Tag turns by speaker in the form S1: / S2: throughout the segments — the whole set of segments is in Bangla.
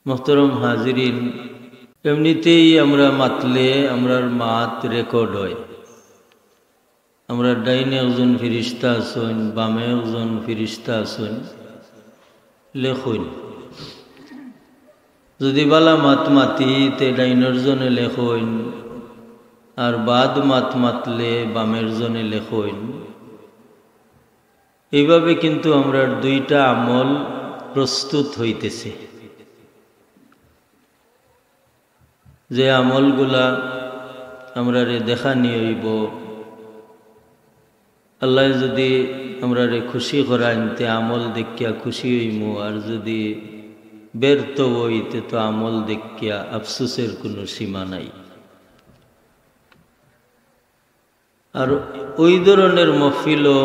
S1: मोहतरम हाजिरीन एमनितेई आमरा मातले आमरार मात रेकर्ड हय आमरा डाइने एकजन फिरिश्ता आছেন बामे एकजन फिरिश्ता आছেন लेखुन যদি বালা মাত মাতি তে ডাইনের জনে লেখুন আর বাদ মাত মাতলে বামের জনে লেখুন এইভাবে কিন্তু আমরার দুইটা আমল প্রস্তুত হইতেছে যে আমলগুলা আমরারে দেখানি হইব আল্লাহ যদি আমরারে খুশি করান তে আমল দেখিয়া খুশি হইমু আর যদি ব্যর্থ হইতে তো আমল দেখিয়া আফসোসের কোনো সীমা নাই। আর ওই ধরনের মহফিলও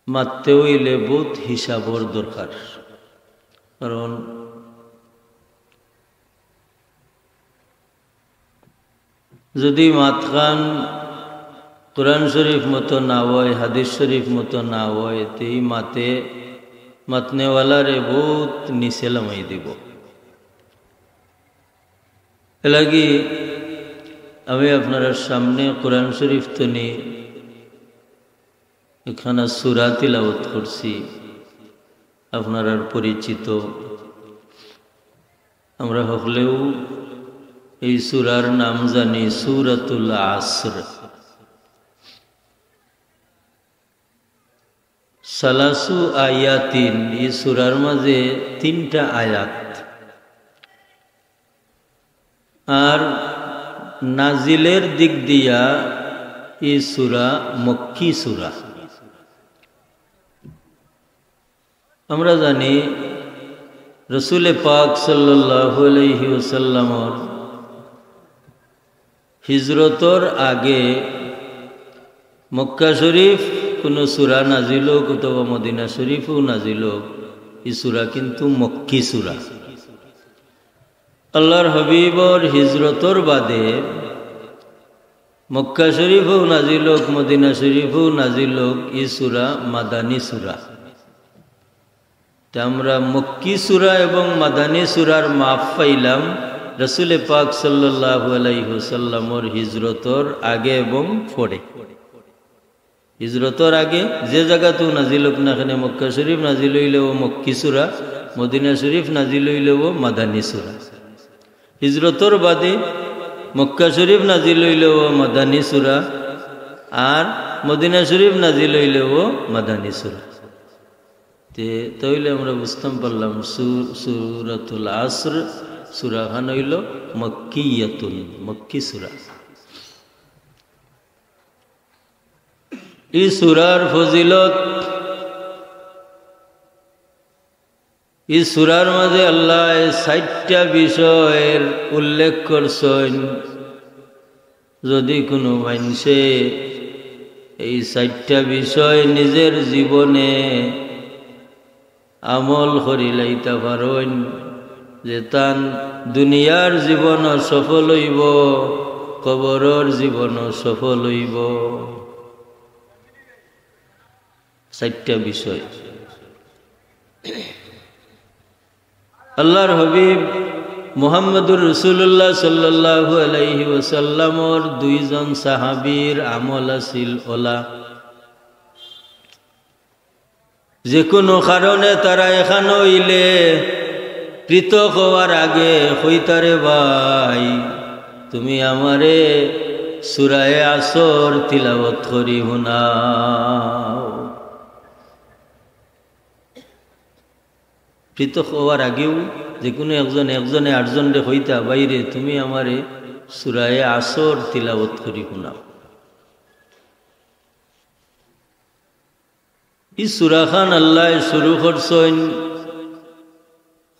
S1: মারতে হইলে বহুত হিসাবর দরকার, কারণ যদি মাতখান কুরআন শরীফ মতো না হয় হাদিস শরীফ মতো না হয় তো এই মাতে মাতনেওয়ালারে বহুত নিচে লামাই দিব। এলাগি আমি আপনার সামনে কুরআন শরীফ তো নি এখানে সূরা তিলাওয়াত করছি, আপনারা পরিচিত। আমরা হলেও এই সূরার নাম জানি সূরাতুল আসর। সালাসু আয়াতিন, এই সূরার মাঝে 3টা আয়াত। আর নাজিলের দিক দিয়া এই সূরা মক্কি সূরা। আমরা জানি রসুল পাক সাল্লাল্লাহু আলাইহি ওয়াসাল্লামর হিজরতর আগে মক্কা শরীফ কোনো সূরা নাজিল হোক অথবা মদিনা শরীফও নাজিল হোক, এই সূরা কিন্তু মক্কি সূরা। আল্লাহর হাবিবর হিজরতর বাদে মক্কা শরীফও নাজিল হোক মদিনা শরীফও নাজিল হোক, এই সূরা মাদানী সূরা। তা আমরা মক্কি সূরা এবং মাদানী সূরার মাপ পাইলাম রসুল পাক সাল্লাল্লাহু আলাইহি ওয়াসাল্লামর হিজরতর আগে এবং পরে। হিজরতর আগে যে জায়গাতেও নাজিল হোক না কেন, মক্কা শরীফ নাজিল হইলেও মক্কি সূরা, মদিনা শরীফ নাজিল হইলেও মাদানী সূরা। হিজরতর বাদে মক্কা শরীফ নাজিল হইলেও মাদানী সূরা আর মদিনা শরীফ নাজিল হইলেও মাদানী সূরা। তাহলে আমরা বুঝতাম পারলাম সূরাতুল আসর সূরা খান হইল মক্কিয়াতুন, মক্কি সূরা। এই সূরার ফজিলত, এই সূরার মাঝে আল্লাহ 60টা বিষয়ের উল্লেখ করছেন। যদি কোনো মানুষে এই 60টা বিষয় নিজের জীবনে আমল করি লাইতে পারেন, যে তান দুনিয়ার জীবন সফল হইব, কবরের জীবন সফল হইব। 60টা বিষয়। আল্লাহর হাবিব মুহাম্মদুর রাসূলুল্লাহ সাল্লাল্লাহু আলাইহি ওয়াসাল্লামর 2জন সাহাবীর আমল আছিল ওলা। যে কোনো কারণে তারা এখানে হইলে পৃথক হওয়ার আগে কইতারে ভাই তুমি আমারে সূরা আসর তিলাওয়াত করি শোনাও। পৃথক হওয়ার আগেও যে কোনো একজনে 8জন রে কইতা বাইরে তুমি আমারে সূরা আসর তিলাওয়াত করি শোনাও। এই সূরা খান আল্লাহ শুরু করছেন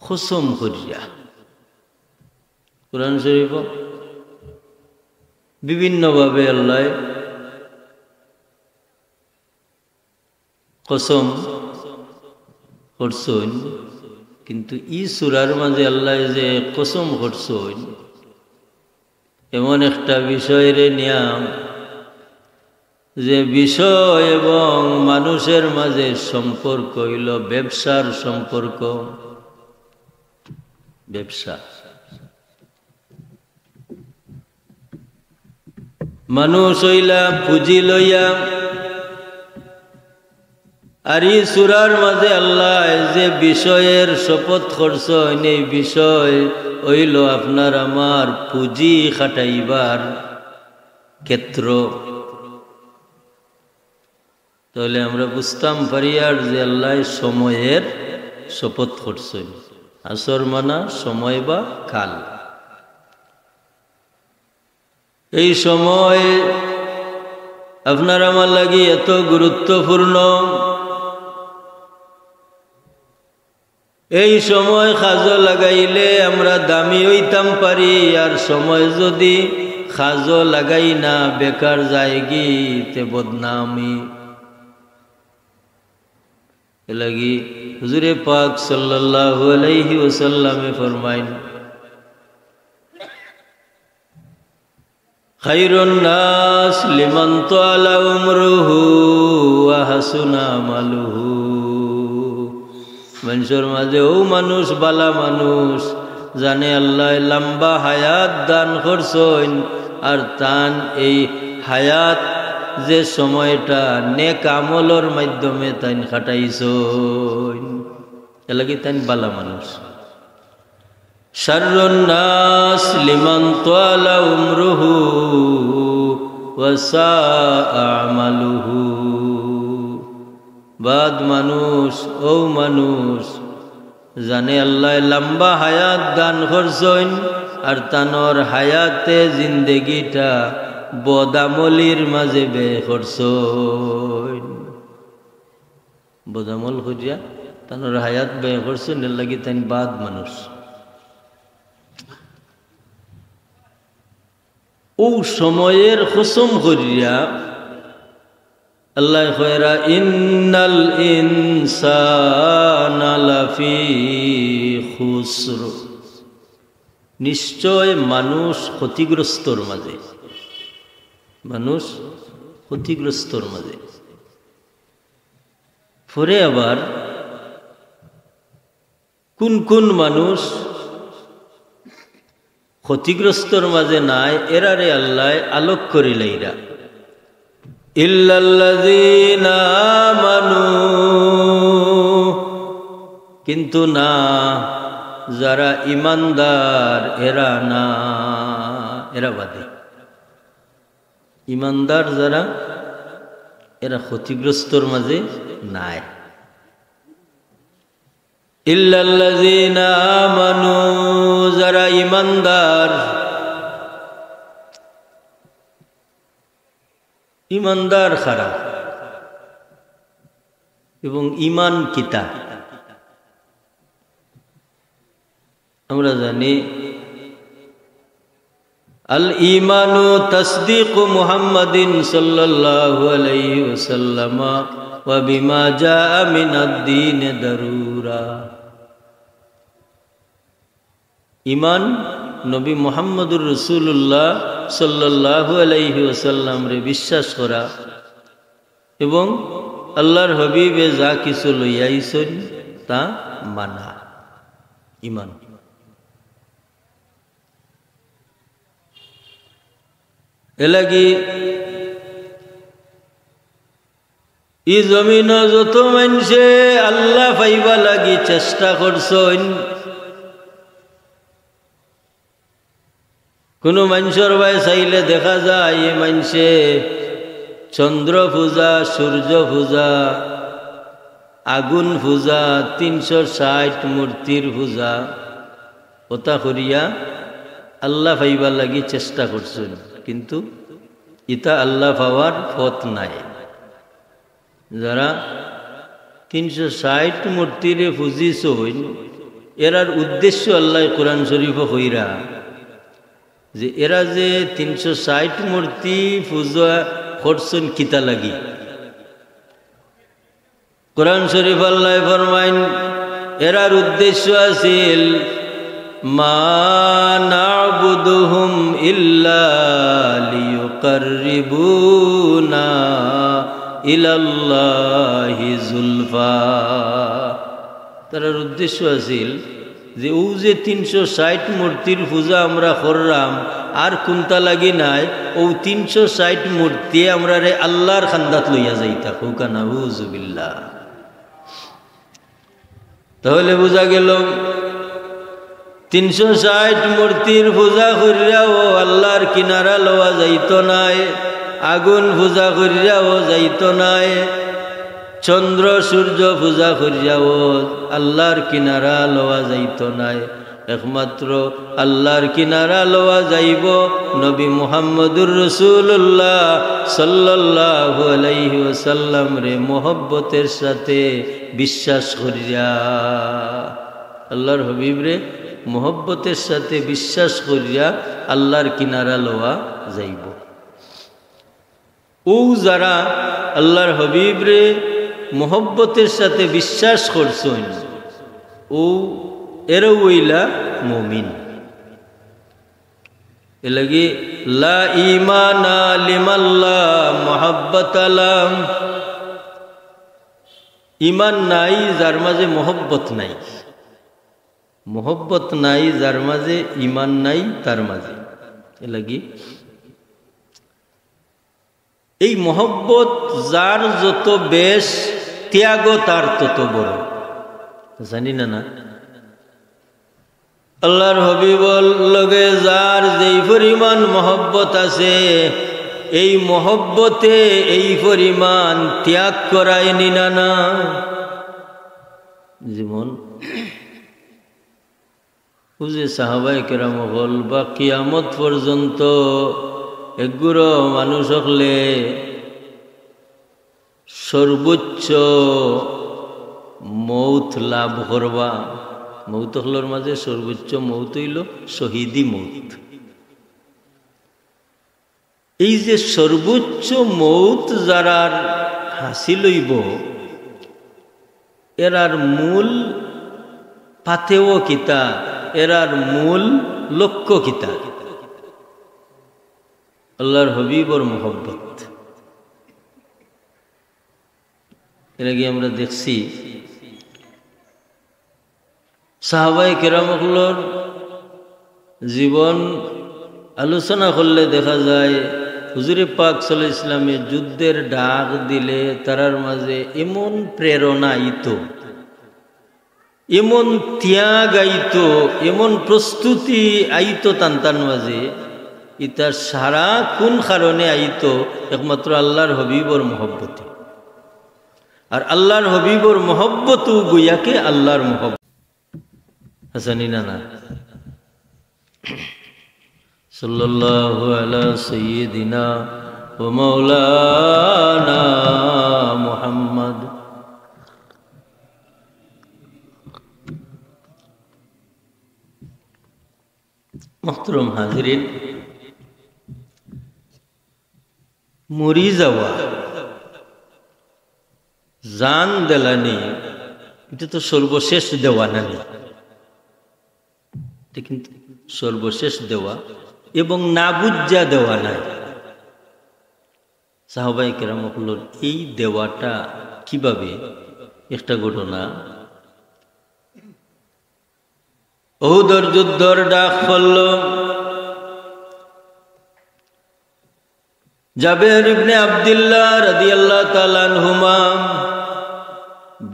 S1: কসম করিয়া। কুরআন শরীফ বিভিন্নভাবে আল্লাহ কসম করছেন, কিন্তু এই সূরার মাঝে আল্লাহ যে কসম করছেন এমন একটা বিষয়ের নিয়াম যে বিষয় এবং মানুষের মাঝে সম্পর্ক হইল ব্যবসার সম্পর্ক। ব্যবসা, মানুষ হইলা পুঁজি লইয়া। আর এই সূরার মাঝে আল্লাহ যে বিষয়ের শপথ করছেন, এই বিষয় হইল আপনার আমার পুঁজি খাটাইবার ক্ষেত্র। তাহলে আমরা বুঝতাম পারি আর যে আল্লাহ সময়ের শপথ করছেন। আসর মানা সময় বা কাল। এই সময় আপনার আমার লাগি এত গুরুত্বপূর্ণ। এই সময় খাজো লাগাইলে আমরা দামি হইতাম পারি, আর সময় যদি খাজো লাগাই না বেকার যায়গি তে বদনামি। এলাগি হুজুরে পাক সাল্লাল্লাহু আলাইহি ওয়াসাল্লামে ফরমাইন, খায়রুন নাস লিমান তালা উমরুহু ওয়া হাসুনা আমালুহু। মানুষের মাঝে ও মানুষ বালা মানুষ জানে আল্লাহ লম্বা হায়াত দান করছেন, আর তান এই হায়াত যে সময়টা নেক আমলের মাধ্যমে তাইন খাটাইছেন, এলাকি তাইন বালা মানুষ। শাররুন নাস লিমান তালা উমরুহু ওয়া সাআ আমালুহু। বাদ মানুষ ও মানুষ জানে আল্লাহ লম্বা হায়াত দান করছেন, আর তানোর হায়াতে জিন্দেগিটা বদামলির মাঝে ব্যয় করছেন। বদামল করিয়া তানোর হায়াত ব্যয় করছেন, এর লাগি তাই বাদ মানুষ। ও সময়ের কসম করিয়া আল্লাহ কয়রা, ইন্নাল ইনসানা লাফি খুসর। নিশ্চয় মানুষ ক্ষতিগ্রস্তর মাঝে, মানুষ ক্ষতিগ্রস্তর মাঝে। পরে আবার কোন কোন মানুষ ক্ষতিগ্রস্তর মাঝে নাই, এরারে আল্লাহ আলোক করিলাইরা। ইল্লাল্লাযীনা আমানু, কিন্তু না যারা ইমানদার এরা না, এরা বাদে। ইমানদার যারা এরা ক্ষতিগ্রস্তর মাঝে নাই। ইল্লাল্লাযীনা আমানু, যারা ইমানদার। ইমানদার খারাপ এবং ইমান কিতা আমরা জানি। আল ঈমানু তাসদীকু মুহাম্মাদিন সাল্লাল্লাহু আলাইহি ওয়াসাল্লাম ওয়া বিমা জাআ মিনাদ দীন দারুরা। ঈমান নবী মুহাম্মদুর রাসূলুল্লাহ সাল্লাল্লাহু আলাইহি ওয়াসাল্লাম রে বিশ্বাস করা এবং আল্লাহর হাবিবে যা কিছু লইয়াইছেন তা মানা, ঈমান। এলাগি ই জমিন যত মানুষে আল্লাহ পাইবা লাগি চেষ্টা করছেন, কোনো মানুষের ভাই চাইলে দেখা যায় এই মানুষে চন্দ্র পূজা, সূর্য পূজা, আগুন পূজা, 360 মূর্তির পূজা ওটা করিয়া আল্লাহ পাইবার লাগি চেষ্টা করছেন, কিন্তু ইতা আল্লাহ পাওয়ার পথ নাই। যারা 360 মূর্তিরে পুজিছেন এরার উদ্দেশ্য আল্লাহ কোরআন শরীফ হইরা যে এরা যে 360 মূর্তি পূজা করছেন কিতা লাগি। কোরআন শরীফ আল্লাহ ফরমাইন এরার উদ্দেশ্য আছিল মা না'বুদুহুম ইল্লা লিয়ুকাররিবুনা ইলাল্লাহি যুলফা। তার উদ্দেশ্য আছিল যে ও যে 360 মূর্তির পূজা আমরা করলাম আর কোনটা লাগি নাই, ও 360 মূর্তি আমরা রে আল্লাহর খান্দাত লইয়া যাইতা। হুকা নাউযুবিল্লাহ। তাহলে বোঝা গেল 360 মূর্তির পূজা করিয়াও আল্লাহর কিনারা লওয়া যাইত নাই, আগুন পূজা করিয়াও যাইত নাই, চন্দ্র সূর্য পূজা করিয়াও আল্লাহর কিনারা লওয়া যাইত নাই। একমাত্র আল্লাহর কিনারা লওয়া যাইব নবী মুহাম্মদুর রাসূলুল্লাহ সাল্লাল্লাহু আলাইহি ওয়াসাল্লাম রে মোহব্বতের সাথে বিশ্বাস করিয়া। আল্লাহর হাবিব রে মোহব্বতের সাথে বিশ্বাস করিয়া আল্লাহর কিনারা লওয়া যাইব। ও যারা আল্লাহর হাবিব রে মোহব্বতের সাথে বিশ্বাস করছেন, ও এরা ওইলা মুমিন। এলাগি লা ঈমানা লিমাল্লা মুহাব্বাতালাম, ঈমান নাই যার মাঝে মোহব্বত নাই, মোহব্বত নাই যার মাঝে, ঈমান নাই তার মাঝে। এলাগি এই মোহব্বত যার যত বেশ, ত্যাগ তার তত বড়। জানি না না আল্লাহর হাবিবর লগে যার যেই পরিমাণ মোহব্বত আছে, এই মোহব্বতে এই পরিমাণ ত্যাগ করায়নি না না। যেমন বুঝে সাহাবায়ে কেরাম হল বা কিয়ামত পর্যন্ত এগুলো মানুষ হলে সর্বোচ্চ মৌত লাভ করবা। মৌত হলোর মাঝে সর্বোচ্চ মৌত হইল শহীদি মৌত। এই যে সর্বোচ্চ মৌত যারার হাসিল হইব, এরার মূল পাথেও কিতা, এরার মূল লক্ষ্য কিতা? আল্লাহর হাবিবর মোহব্বত। এর আগে আমরা দেখছি সাহাবায়ে কেরামগুলোর জীবন আলোচনা করলে দেখা যায় হুজুরে পাক সাল্লাল্লাহু আলাইহি ওয়াসাল্লামের যুদ্ধের ডাক দিলে তারার মাঝে এমন প্রেরণা আইতো, এমন ত্যাগ আইতো, এমন প্রস্তুতি আইতো তান্তার মাঝে। ইতার সারা কোন কারণে আইতো? একমাত্র আল্লাহর হাবিবর মোহব্বতে। আর আল্লাহর হাবিবর মোহব্বতও গুয়াকে আল্লাহর মোহব্বত। হাসানি না না সাল্লাল্লাহু আলা সাইয়্যিদিনা ওয়া মাওলানা মুহাম্মদ। মুহতারাম হাজিরিন, মরি যাওয়া, জান দেলানি, এটা তো সর্বশেষ দেওয়া নাই, এটা কিন্তু সর্বশেষ দেওয়া এবং না বুঝা দেওয়া নাই। সাহাবায়ে কেরামগুলোর এই দেওয়াটা কিভাবে? একটা ঘটনা, উহুদের যুদ্ধর ডাক পড়ল। জাবের ইবনে আব্দুল্লাহ রাদিয়াল্লাহু তাআলা আনহুমা,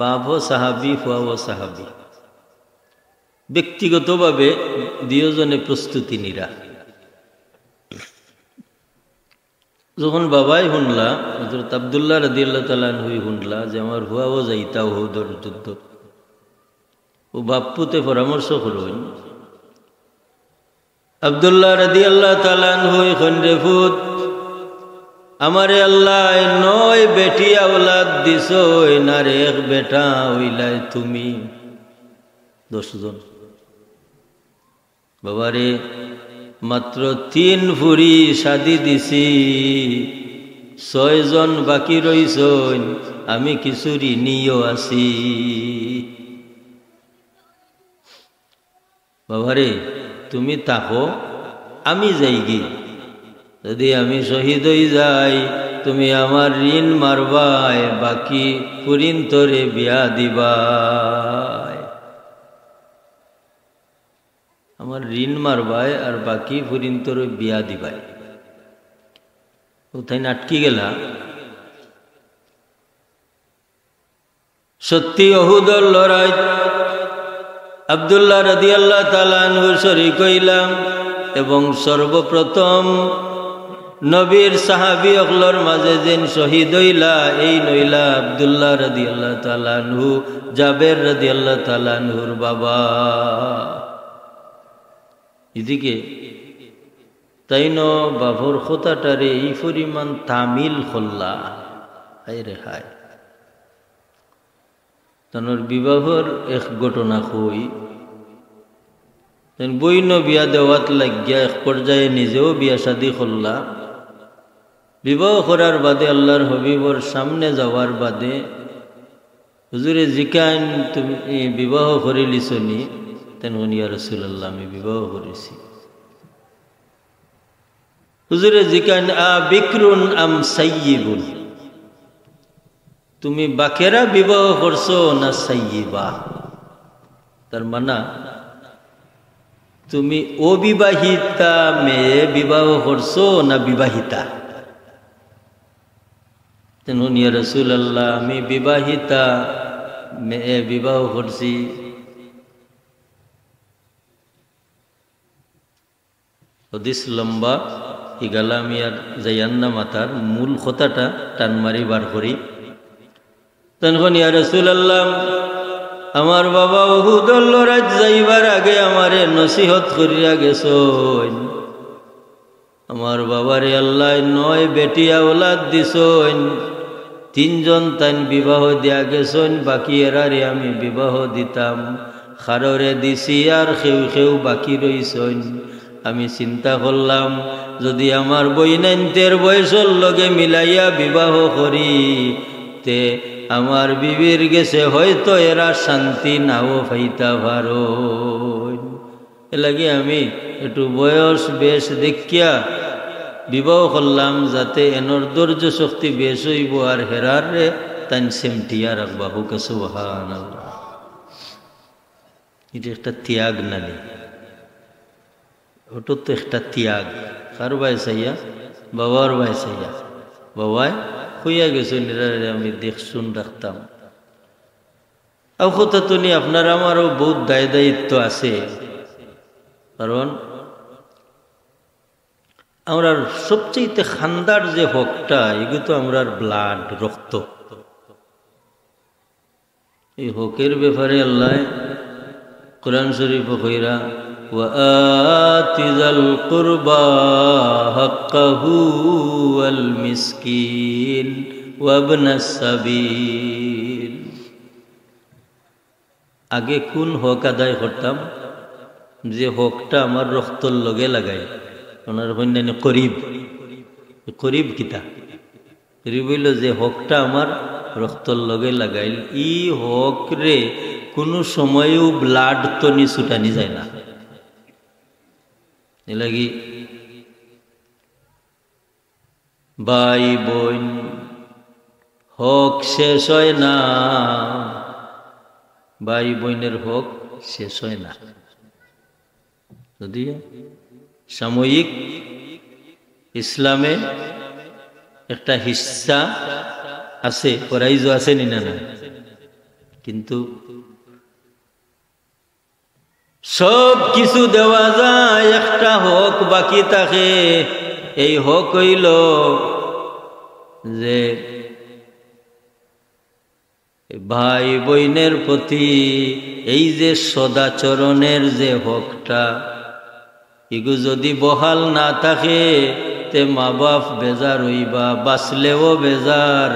S1: বাবা সাহাবী, ফুয়াও সাহাবী, ব্যক্তিগতভাবে দুজনে প্রস্তুতি নিরা। যখন বাবাই শুনলা, হযরত আব্দুল্লাহ রাদিয়াল্লাহু তাআলা আনহু শুনলা যে আমার হুয়াও যাইতা উহুদের যুদ্ধ, ও বাপ্পুতে পরামর্শ করুন। আব্দুল্লাহ রাদিয়াল্লাহু তাআলা আনহু খন্ডে ফুত, আমারে আল্লাহ 9 বেটি আওলাদ দিছো, নার এক বেটা হইলাই তুমি 10 জন। বাবারে মাত্র 3 ফুরি শাদি দিছি, 6 জন বাকি রইছন, আমি কিছু ঋণীও আছি। বাবারে তুমি তাকো আমি যাইগি, যদি আমি শহীদ হয়ে যাই তুমি আমার ঋণ মারবাই, বাকি পুরিন তোরে বিয়া দিবাই। আমার ঋণ মারবাই আর বাকি পুরিন তোরে বিয়া দিবাই। কোথায় আটকি গেলা? সত্যি উহুদের লড়াই আব্দুল্লাহ রাদিয়াল্লাহু তাআলা আনহু শরীক হইলাম এবং সর্বপ্রথম নবীর সাহাবী অকলর মাঝে যেন শহীদ হইলা এই নইলা আব্দুল্লাহ রাদিয়াল্লাহু তাআলা আনহু, জাবের রাদিয়াল্লাহু তাআলা আনহুর বাবা। এদিকে তাইন বাবর খোতাটারে এই পরিমাণ তামিল খোল্লা, হায় রে হায়। তানোর বিবাহর এক ঘটনা কই, বইন বিয়া দেওয়াত লাগিয়া এক পর্যায়ে নিজেও বিয়া শাদী করলা। বিবাহ করার বাদে আল্লাহর হবিবর সামনে যাওয়ার বাদে হুজুরে জিকান তুমি বিবাহ করে লিছনি? তেন ইয়া রাসূলুল্লাহ আমি বিবাহ করেছি। হুজুরে জিকান আ বিকরুন আম সাইয়িবুন, তুমি বাকেরা বিবাহ করছো না সাইয়িবা? তার মানে তুমি অবিবাহিতা মেয়ে বিবাহ করছো না বিবাহিতা? তেন ইয়া রাসূলুল্লাহ আমি বিবাহিতা মেয়ে বিবাহ করছি। হাদিস লম্বা ইগালা আমি আর যাইয়ান্না মাতার মূল কথাটা টান মারি বার করি। তখন ইয়া রাসূলুল্লাহ আমার বাবা উহুদের লড়াই যাইবার আগে আমারে নসিহত করিয়া গেছন। আমার বাবারে আল্লাহ 9 বেটি আওলাদ দিছন, 3 জন তাইন বিবাহ দিয়া গেছন, বাকি এরারে আমি বিবাহ দিতাম। খাররে দিছি আর খেউ খেউ বাকি রইছন। আমি চিন্তা করলাম যদি আমার বইনাইনতের বয়সের লগে মিলাইয়া বিবাহ করি তে আমার বিবির গেছে হয়তো এরা শান্তি নাও পাইতা পারো। এলাকি আমি একটু বয়স বেশ দেখিয়া বিবাহ করলাম, যাতে এনর ধৈর্য শক্তি বেশ হইব আর হেরার রে তাই সেমটিয়া রাখবা। হুক সুবহানাল্লাহ। এটা একটা ত্যাগ নানি, ওটা তো একটা ত্যাগ। কার ভাই চাইয়া? বাবার ভাই চাইয়া। বাবায় হইয়া গেছো নিরারে আমি দেখশুন রাখতাম। আর কথা তো নি আপনার আমারও বহুত দায় দায়িত্ব আছে, কারণ আমরা সবচেয়ে খান্দার যে হকটা এগুলো তো আমরা ব্লাড রক্ত, এই হকের ব্যাপারে আল্লাহ কোরআন শরীফ কইরা ওয়াতি যাল কুরবা হাক্কাহু ওয়াল মিসকিন ওয়াবনাস সাবিল। আগে কোন হক আদায় করতাম? যে হকটা আমার রক্তর লগে লাগাই। ওনার অন্যান্য করিব, করিব কিতা করিব হইল যে হকটা আমার রক্তর লগে লাগাইল। ই হক রে কোনো সময়ও ব্লাড তো নি ছুটানি যায় না। এলাগি ভাই বোন হক শেষ হয় না, ভাই বোনের হক শেষ হয় না। যদি সাময়িক ইসলামে একটা হিস্সা আছে, ফরাইজ আছে নি না, কিন্তু সব কিছু দেওয়া যায়, একটা হক বাকি থাকে। এই হক হইল যে ভাই বোনের প্রতি এই যে সদাচরণের যে হকটা, এগু যদি বহাল না থাকে তে মা বাপ বেজার হইবা, বাঁচলেও বেজার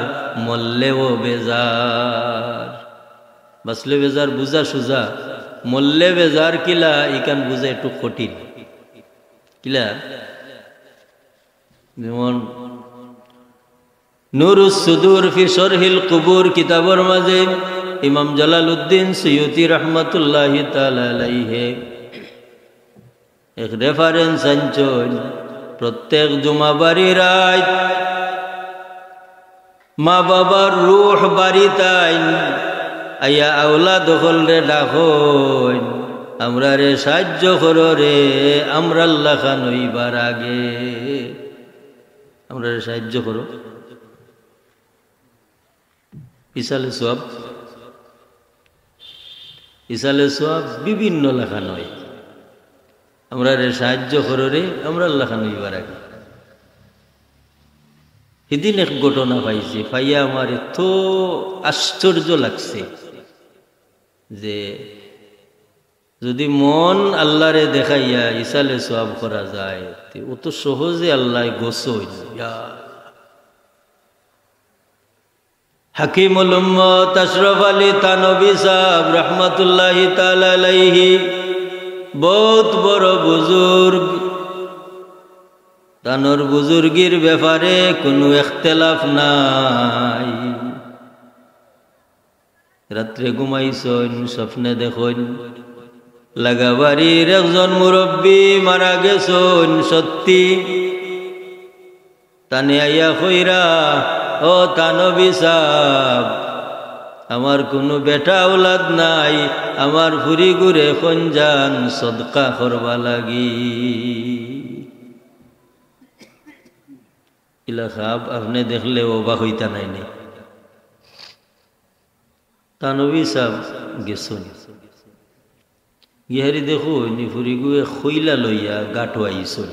S1: মরলেও বেজার। বাঁচলে বেজার বুঝা সুজা, মরলে বেজার কিলা ইকান বুঝা একটু কঠিন। কিলা যেমন নুরুস সুদুর ফি শরহিল কুবুর কিতাবের মাঝে ইমাম জালালউদ্দিন সুয়ুতি রহমাতুল্লাহি তাআলা আলাইহি এক রেফারেন্স আনছন প্রত্যেক জুমাবারি রাত মা বাবার রূহ বাড়িতাইন আইয়া আওলা দখল রে ডাকইন আমরা রে সাহায্য করো রে আমরা আল্লাহ খান হইবার আগে আমরা রে সাহায্য করো ইসালে সব বিভিন্ন লেখা নয় আমরা রে সাহায্য করো রে আমরা আল্লাহ খান হইবার আগে সেদিন এক ঘটনা পাইছে পাইয়া আমার এত আশ্চর্য লাগছে যে যদি মন আল্লাহরে দেখাইয়া ইসালে সওয়াব করা যায় অত সহজে আল্লাহ গোসল হাকিমুল উম্মত আশরাফ আলী থানভী সাহেব রহমতুল্লাহি তাআলা আলাইহি বহুত বড় বুজুর্গ তানোর বুজুর্গির ব্যাপারে কোনো ইখতিলাফ নাই রাত্রে ঘুমাইছেন স্বপ্নে দেখেন লাগাবাড়ির একজন মুরব্বী মারা গেছেন সত্যি তানে আইয়া কইরা ও থানভী সাহেব আমার কোনো বেটা ওলাদ নাই আমার ফুরি ঘুরে খঞ্জান সদকা করবা লাগি ইলা সাহেব আপনি দেখলে অবাক হইতা নাই নি থানভী সাহেব গেছেন গিহারি দেখো ফুরি গুয়ে খইলা লইয়া গাঁটো আইসন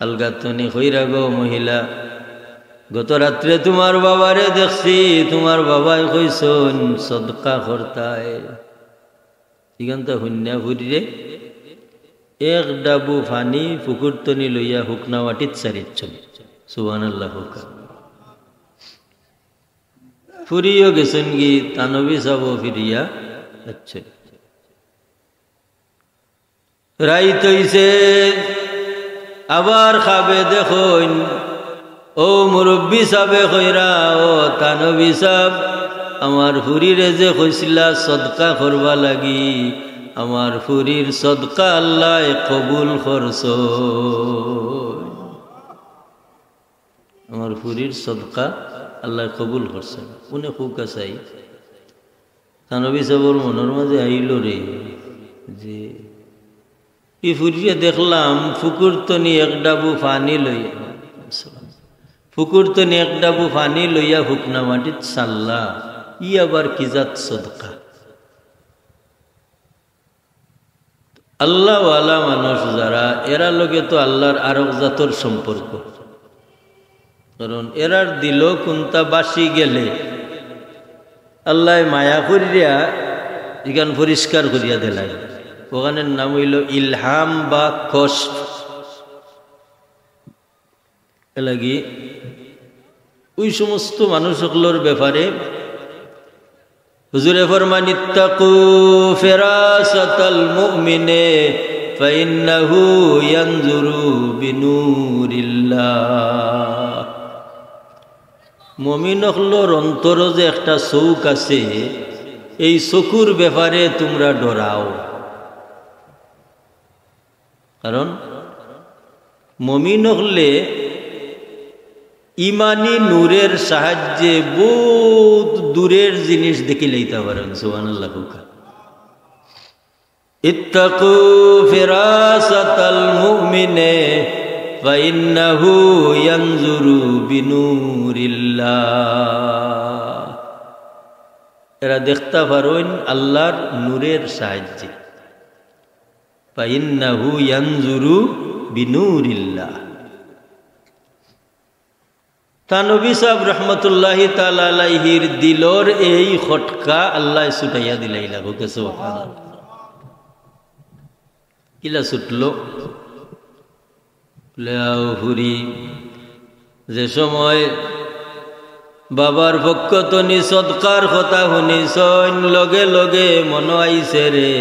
S1: আলগাতনি কইরা গো মহিলা গত রাত্রে তোমার বাবারে দেখছি তোমার বাবাই কইসন সদকা করতায় এখানটা শূন্য ফুরিরে এক ডাবু ফানি পুকুরতনি লইয়া হুকনা মাটিত চারিচ্ছন সুবহানাল্লাহ হুকা ফুরিও গেছেন গি থানভী সাহেব ফিরিয়া আচ্ছা রাইত হইছে আবার খাবে দেখুন ও মুরব্বী সাহেবে কইরা ও থানভী সাহেব আমার ফুরিরে যে কইছিলা সদকা করবা লাগি আমার ফুরির সদকা আল্লাহ কবুল করছ আমার ফুরির সদকা আল্লাহ কবুল করছেন উনি খুব কাছাই থানভী সাহেবের মনের মাঝে আইল রে যে ই ফুরিয়ে দেখলাম ফুকুর তনি এক ডাবু পানি লইয়া ফুকুর তনি এক ডাবু পানি লইয়া হুকনা মাটিত সাল্লা ই আবার কি জাত সদকা আল্লাহওয়ালা মানুষ যারা এরা লগে তো আল্লাহর আরব জাতর সম্পর্ক কারণ এরার দিল কোনটা বাসি গেলে আল্লাহ মায়া করিয়া এখান পরিষ্কার করিয়া দিলাই ওখানের নাম হইল ইলহাম বা কষ্ট এলাগি ওই সমস্ত মানুষগুলোর ব্যাপারে হুজুরে ফরমান ইত্তাকু ফিরাসাতাল মুমিনে ফাইন্নাহু ইয়ানজুরু বিনুরিল্লাহ মুমিনগুলোর অন্তর যে একটা চৌক আছে এই চকুর ব্যাপারে তোমরা ডরাও কারণ মুমিন হলে ইমানি নূরের সাহায্যে বহুত দূরের জিনিস দেখে লইতে পারেন সুবহানাল্লাহ ইত্তাকু ফিরাসাতাল মুমিনে ফাইন্নাহু ইয়ানজুরু বিনুরিল্লাহ এরা দেখতে পারেন আল্লাহর নূরের সাহায্যে ফাইন্নাহু ইয়ানজুরু বিনুরিল্লাহ থানভী সাহেব রহমতুল্লাহি তাআলা আলাইহির দিলর এই খটকা আল্লাহ ছুটাইয়া দিলাই লাগো কেসো কিলা ছুটলো ফুরি যে সময় বাবার পক্ষ তনি সদকার কথা শুনিছন লগে লগে মন আইছে রে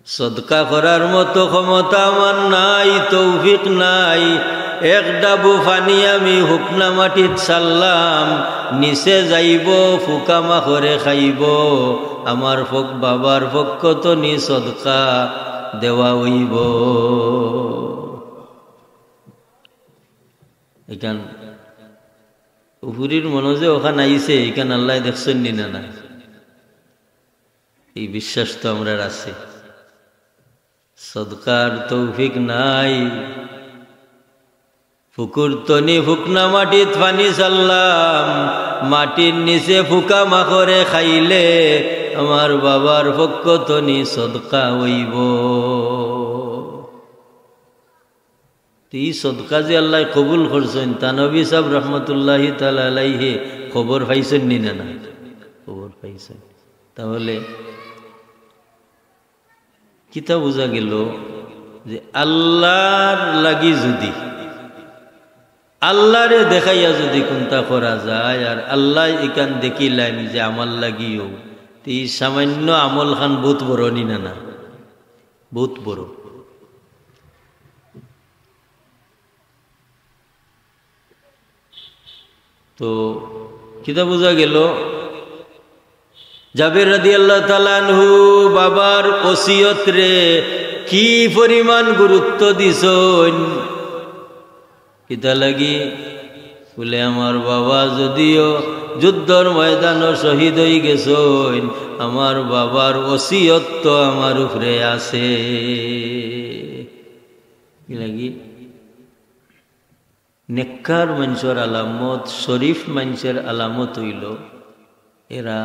S1: সদকা করার মতো ক্ষমতা আমার নাই তৌফিক নাই এক ডাবু পানি আমি হুকনা মাটিত সারলাম, নিচে যাইব ফুকা মাখরে খাইব, আমার বাবার পক্ষ তো নি সদকা দেওয়া হইব। এখান উপরির মনে যে ওখানে আইছে এখানে আল্লাহ দেখছেন নি না? এই বিশ্বাস তো আমরা আছে। সদকার তৌফিক নাই, ফুকুর তনি ফুকনা মাটিত পানি চাললাম, মাটির নিচে ফুকা মাখরে খাইলে আমার বাবার পক্ষ তনি সদকা হইব। এই সদকা যে আল্লাহ কবুল করছেন তা নবী সাহেব রহমতুল্লাহি তাআলা আলাইহি খবর পাইছেন নি না? খবর পাইছেন। তাহলে কিতা বোঝা গেল যে আল্লাহর লাগি যদি আল্লাহরে দেখাইয়া যদি কোনটা করা যায়, আর আল্লাহ এখান দেখিলেন যে আমার লাগিও, এই সামান্য আমল খান বহুত বড় নি না? বহুত বড়। তো কিতা বোঝা গেল, জাবের রাদিয়াল্লাহু তাআলা আনহু বাবার ওসিয়ত রে কি পরিমাণ গুরুত্ব দিছেন। কিতা লাগি বলে আমার বাবা যদিও যুদ্ধর ময়দানও শহীদ হয়ে গেছেন, আমার বাবার ওসিয়ত তো আমার উপরে আছে। কি লাগি? নেককার মানুষের আলামত, শরীফ মানুষের আলামত হইল এরা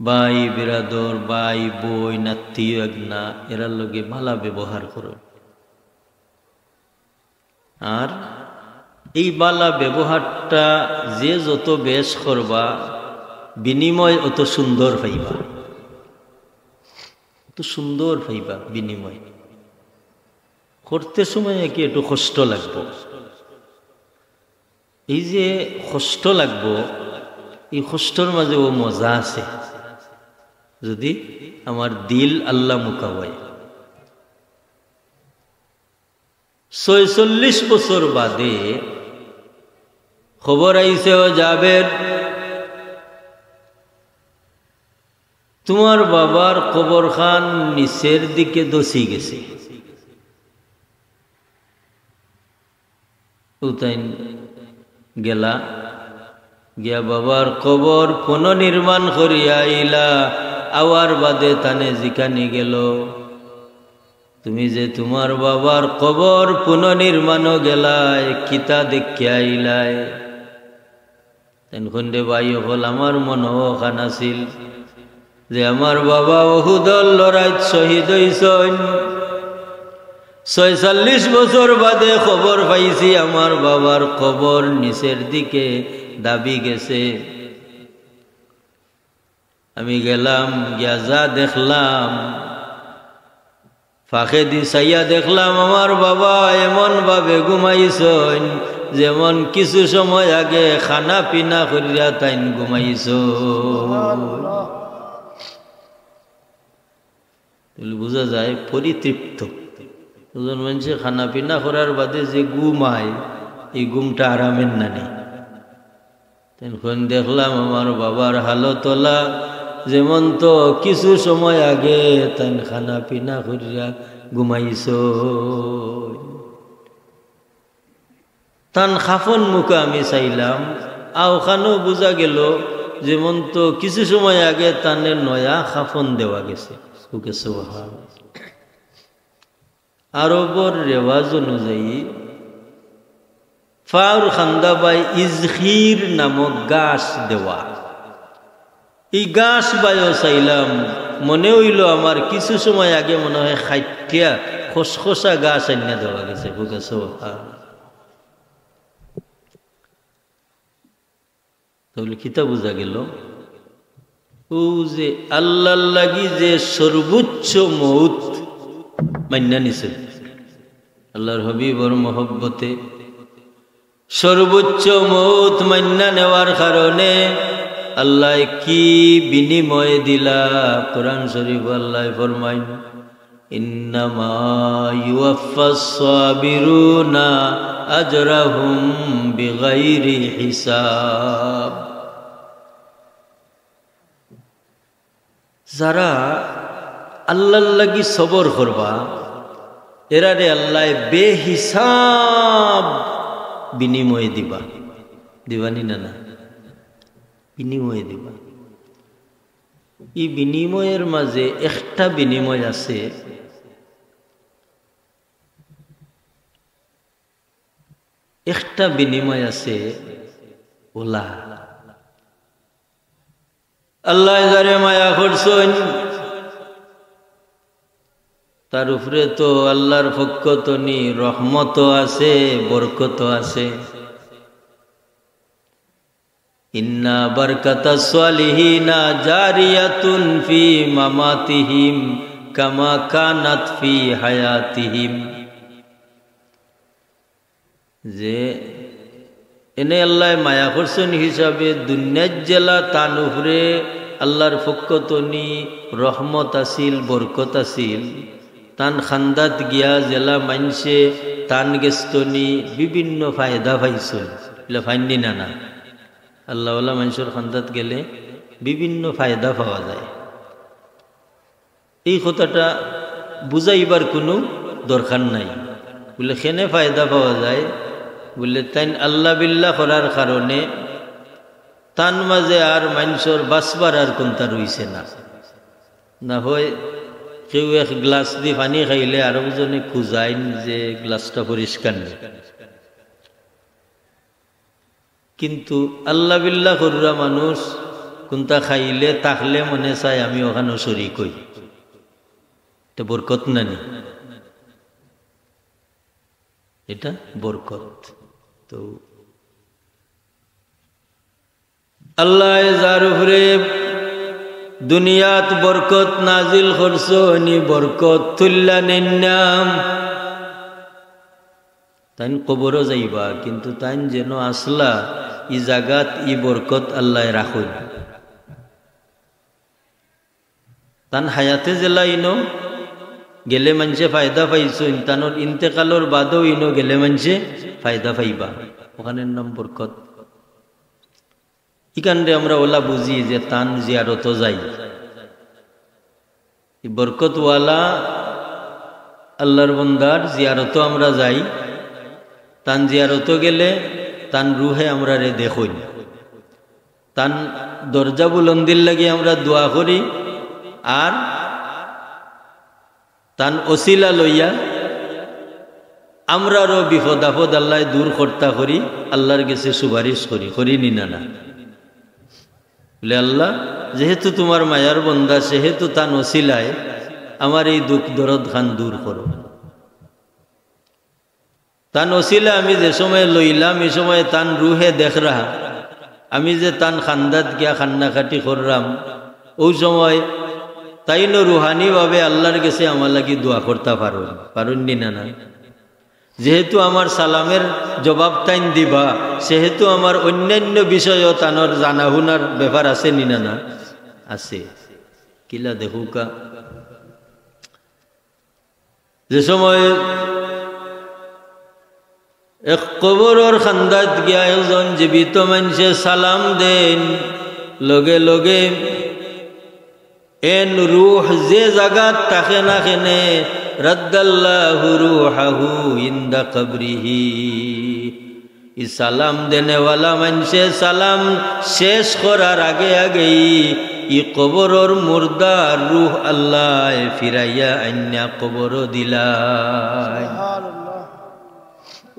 S1: ভাই বিরাদর, ভাই বই নাত্মীয় একনা এরার লগে ভালা ব্যবহার করে। আর এই বালা ব্যবহারটা যে যত বেশ করবা বিনিময় অত সুন্দর পাইবা, অত সুন্দর পাইবা বিনিময়। করতে সময় কি একটু কষ্ট লাগবো, এই যে কষ্ট লাগবো, এই কষ্টর মাঝে ও মজা আছে যদি আমার দিল আল্লাহ মুকাওয়ায়। 46 বছর বাদে খবর আইছে ও জাবের তোমার বাবার কবর খান নিচের দিকে দসি গেছে। উতাইন গেলা, গিয়া বাবার কবর পুনর্নির্মাণ করিয়া আইলা। আওয়ার বাদে তানে জিকানি গেল তুমি যে তোমার বাবার কবর পুনর্নির্মাণও গেলায়, কিতা দেখিয়া আইলায়। তেন খন্ডে ভাই হল আমার মনও খান আছিল যে আমার বাবা উহুদর লড়াইত শহীদ হইছেন। 46 বছর বাদে খবর পাইছি আমার বাবার কবর নিচের দিকে দাবি গেছে। আমি গেলাম, গিয়া যা দেখলাম, ফাঁকে দি চাইয়া দেখলাম আমার বাবা এমন ভাবে ঘুমাইছেন যেমন কিছু সময় আগে খানা পিনা করিয়া তাইন ঘুমাইছ। বোঝা যায় পরিতৃপ্ত। দুজন মানুষে খানা পিনা করার বাদে যে ঘুমায়, এই ঘুমটা আরামের না নেই। তখন দেখলাম আমার বাবার হালতলা যেমন তো কিছু সময় আগে তাই খানা পিনা করিয়া ঘুমাইছ। তান খাফন মুখে আমি চাইলাম, আওখানেও বোঝা গেল যেমন তো কিছু সময় আগে তানের নয়া খাফন দেওয়া গেছে। আরবর রেওয়াজ অনুযায়ী ফাউর খান্দাবাই ইজখির নামক গাছ দেওয়া। এই গাছ বায়ও চাইলাম, মনে হইল আমার কিছু সময় আগে মনে হয় খাইটিয়া খসখসা গাছ আনিয়া দেওয়া গেছে। তাহলে কিতা বোঝা গেল, ও যে আল্লাহর লাগি যে সর্বোচ্চ মৌত মান্না নিছে, আল্লাহর হাবিবর মহব্বতে সর্বোচ্চ মৌত মান্না নেওয়ার কারণে আল্লাহ কি বিনিময় দিলা। কোরআন শরীফ আল্লাহ ফরমাইন, ইন্নামা ইউওয়াফাস সাবিরুনা আজরাহুম বিগাইরি হিসাব। যারা আল্লাহর লাগি সবর করবা এরারে আল্লাহ বেহিসাব বিনিময় দিবা। দিবানি না? না, বিনিময় দিবা। এই বিনিময়ের মাঝে একটা বিনিময় আছে, একটা বিনিময় আছে ওলা। আল্লাহ যারে মায়া করছেন তার উপরে তো আল্লাহর পক্ষ তো নি রহমত আছে, বরকত আছে। ইন্না বারকাতাস সালিহিনা জারিয়াতুন ফি মামাতিহিম কামা কানাত ফি হায়াতিহিম। যে এনে আল্লাহ মায়া করছেন হিসাবে দুনিয়ার জেলা তান উপরে আল্লাহর পক্ষ তো নি রহমত আসিল, বরকত আসিল। তান খান্দাত গিয়া জেলা মানছে তান গেস্তনি বিভিন্ন ফায়দা পাইছেন, এগুলো ফাইনি না? না, আল্লাহওয়ালা মানুষের খান্দাত গেলে বিভিন্ন ফায়দা পাওয়া যায়। এই কথাটা বুঝাইবার কোনো দরকার নাই। বলে খেনে ফায়দা পাওয়া যায় বলে তাই আল্লাহ বিল্লাহ করার কারণে তান মাঝে আর মানুষের বাঁচবার আর কোনটা রইছে না। না হয় কেউ এক গ্লাস দিয়ে পানি খাইলে আরো জনে খুঁজাইন যে গ্লাসটা পরিষ্কার নেই, কিন্তু আল্লাহ বিল্লাহ কররা মানুষ কোনটা খাইলে তাকলে মনে চায় আমি ওখানে শরীক হই। এটা বরকত না নি? এটা বরকত। তো আল্লাহ যার উপরে দুনিয়াত বরকত নাজিল করছো নি বরকত তুল্লা নিন্নাম। তাই কবরও যাইবা কিন্তু তাই যেন আসলা ই জাগাত ই বরকত আল্লাহ রাখুন। তান হায়াতে জেলা ইনো গেলে মানুষে ফায়দা পাইছুন, তানোর ইন্তেকালর বাদও ইনো গেলে মানুষে ফায়দা পাইবা, ওখানের নাম বরকত। ইকান্ডে আমরা ওলা বুঝি যে তান জিয়ারত যাই, বরকতওয়ালা আল্লাহর বন্দার জিয়ারত আমরা যাই। তান জিয়ারত গেলে তান রুহে আমরা রে দেখুন, তান দরজা বুলন্দির লাগি আমরা দোয়া করি, আর তান ওসিলা লইয়া আমরারও বিপদ আপদ আল্লাহ দূর কর্তা করি, আল্লাহর কাছে সুপারিশ করি, করি নি না? না বলে আল্লাহ যেহেতু তোমার মায়ার বন্দা সেহেতু তান ওসিলায় আমার এই দুঃখ দরদ খান দূর করো। তান ওসিলা আমি যে সময় লইলাম এই সময় তান রুহে দেখ রাহা, আমি যে তান খান্দাত গিয়া খান্নাকাটি করলাম ওই সময় তাইনো রুহানি ভাবে আল্লাহর কাছে আমার লাগি দোয়া করতে পারুন নি না? না যেহেতু আমার সালামের জবাব তাইন দিবা সেহেতু আমার অন্যান্য বিষয়ও তানোর জানাহুনার ব্যাপার আছে নি না? না আছে। কিলা দেখুকা যে সময় এক কবরের খান্দাত গিয়া একজন জীবিত মানুষে সালাম দেন, লগে লগে এন রুহ যে জাগাত থাকে না খেনে রদ্দাল্লাহু রুহাহু ইনদা কবরিহি। ই সালাম দেনেওয়ালা মানুষে সালাম শেষ করার আগে আগেই ই কবরের মুর্দার রুহ আল্লাহ ফিরাইয়া আইনা কবর দিলাই।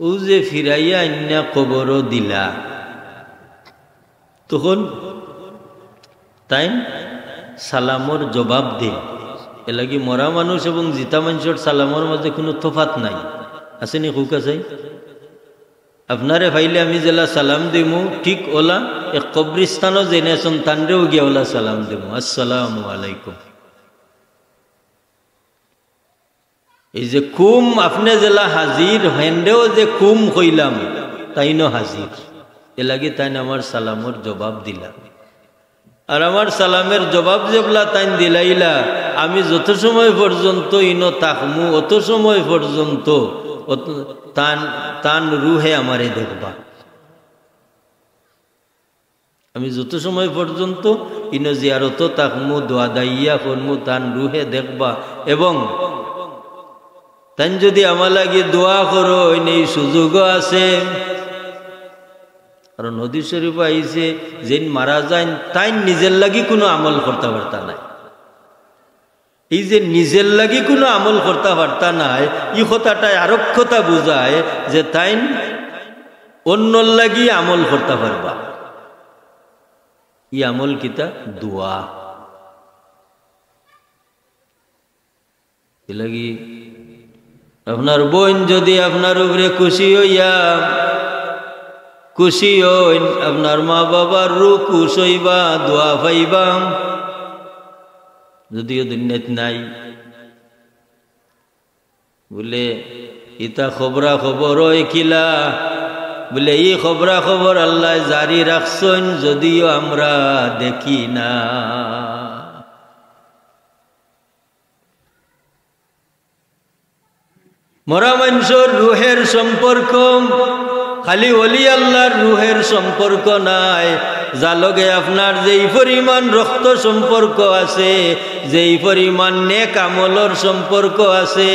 S1: ও যে ফিরাইয়া আইনা কবর দিলা তখন তাই সালামর জবাব দে। এলাকি মরা মানুষ এবং জিতা মানুষের সালামর মাঝে কোনো তফাত নাই, আসেনি? খুকা চাই আপনারে ভাইলে আমি জেলা সালাম দিমু ঠিক ওলা এক কবরিস্তানও জেনেছেন তানরেও গিয়া ওলা সালাম দিমু, আসসালামু আলাইকুম। এই যে কুম আপনি জেলা হাজির হেন্ডেও যে কুম কইলাম তাইনো হাজির, এলাকি তাইন আমার সালামর জবাব দিলা। আর আমার সালামের জবাব যেবলা তাইন দিলাইলা আমি যত সময় পর্যন্ত ইনো তাকমু অত সময় পর্যন্ত তান রুহে আমারে দেখবা। আমি যত সময় পর্যন্ত ইনো জিয়ারত তাকমু দোয়া দাইয়া করমু তান রুহে দেখবা। এবং তান যদি আমার লাগে দোয়া করো এই সুযোগও আছে। কারণ হাদিস শরীফে আইছে যেন মারা যায় তাই নিজের লাগি কোনো আমল করতে পারতা নাই। এই যে নিজের লাগি কোনো আমল করতে পারতা নাই এই কথাটাই আরেক কথা বুঝায় যে তাই অন্যর লাগি আমল করতে পারবা। ই আমল কিতা? দোয়া। লাগি আপনার বোন যদি আপনার উপরে খুশি হইয়া খুশি হইন, আপনার মা বাবার রূপ খুশ হইবা, দোয়া পাইবা। যদিও দুনিয়াত নাই বলে ইতা খবরা খবর কিলা বলে এই খবরা খবর আল্লাহ জারি রাখছেন যদিও আমরা দেখি না। মরা মানুষের রুহের সম্পর্ক খালি ওলি আল্লাহর রুহের সম্পর্ক নাই, যার লগে আপনার যেই পরিমাণ রক্ত সম্পর্ক আছে, যেই পরিমাণ নেক আমলের সম্পর্ক আছে।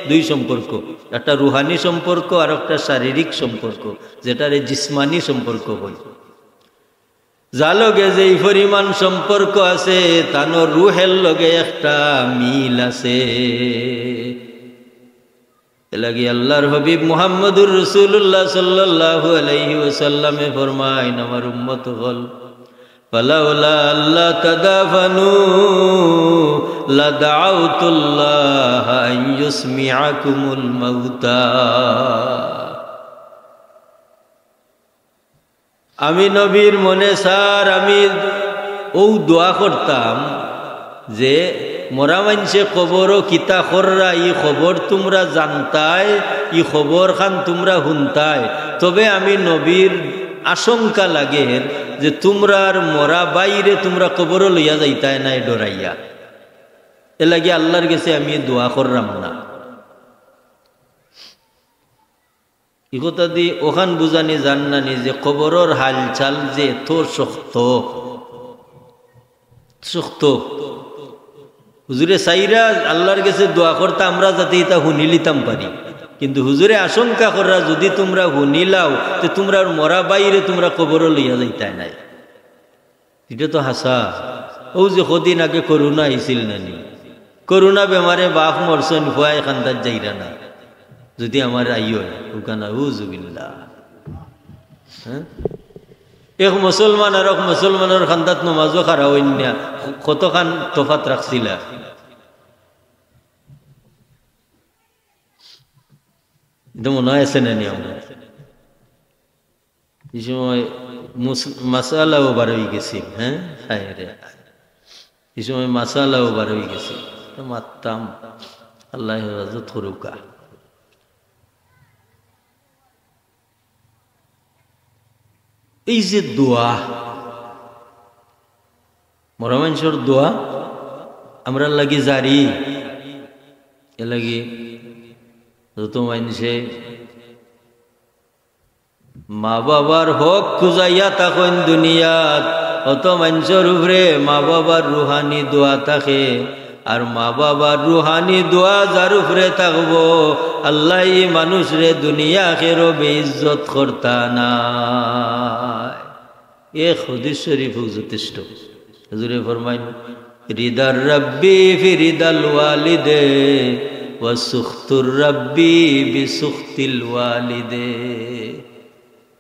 S1: দুই সম্পর্ক, একটা রুহানি সম্পর্ক আর একটা শারীরিক সম্পর্ক, যেটার জিসমানি সম্পর্ক বল। যার লগে যেই পরিমাণ সম্পর্ক আছে তানোর রুহের লগে একটা মিল আছে। এলাকি আল্লাহর হাবিব মুহাম্মদুর রাসূলুল্লাহ সাল্লাল্লাহু আলাইহি ওয়াসাল্লামে ফরমায় আমার উম্মত হল ফালাউলা আল্লাহ তাদাফানু লাদাউতুল্লাহ আন ইউসমিআকুমুল মাউতা। আমি নবীর মনে স্যার আমি ও দোয়া করতাম যে মরা মানছে খবরও কিতা খররা ই খবর তোমরা জানতায়, ই খবর খান তোমরা শুনতায়। তবে আমি নবীর আশঙ্কা লাগে যে তোমরার মরা বাইরে তোমরা খবরও লইয়া যাইতায় নাই ডরাইয়া। এ লাগে আল্লাহর কাছে আমি দোয়া করলাম না। ই কথা দি ওখান বুঝানি জাননানি যে খবরের হালচাল যে এত শক্ত শক্ত। হুজুরে সাইরা আল্লাহর কাছে দোয়া করতে আমরা যাতে এটা শুনি লিতাম পারি, কিন্তু হুজুরে আশঙ্কা করা যদি তোমরা শুনিলাও তো তোমরা মরা বাইরে তোমরা কবরও লইয়া যাইতাই নাই। এটা তো হাসা। ও যে কদিন আগে করোনা আইছিল নানি, করোনা বেমারে বাপ মরছেন ভয় খান্দার যাইরা না যদি আমার আইয় ওখানে উজুবিল্লাহ। হ্যাঁ, এক মুসলমান আর এক মুসলমানের খান্দাত নমাজও খারা হইন না, কতখান তফাত রাখছিলা। এটা মনে হয় আছে না আমরা এই সময় মাসালাও বার হয়ে গেছি। হ্যাঁ হায় রে, এই সময় মাসালাও বার হয়ে গেছি। মারতাম আল্লাহ হেফাজত করুকা। এই যে দোয়া, মরা মানুষের দোয়া আমরা লাগি জারি। এ লাগি যত মানুষে মা বাবার হক খুঁজাইয়া থাকেন দুনিয়াত, অত মানুষের উপরে মা বাবার রুহানি দোয়া থাকে। আর মা বাবার রুহানি দোয়া যার উপরে থাকবো আল্লাহ মানুষ রে দুনিয়া খেরো বেইজ্জত করতা না। এ হাদিস শরীফ যথেষ্ট। হুজুরে ফরমাইন রিদার রাব্বি ফি রিদাল ওয়ালিদে ওয়া সুখতুর রাব্বি বিসুখতিল ওয়ালিদে।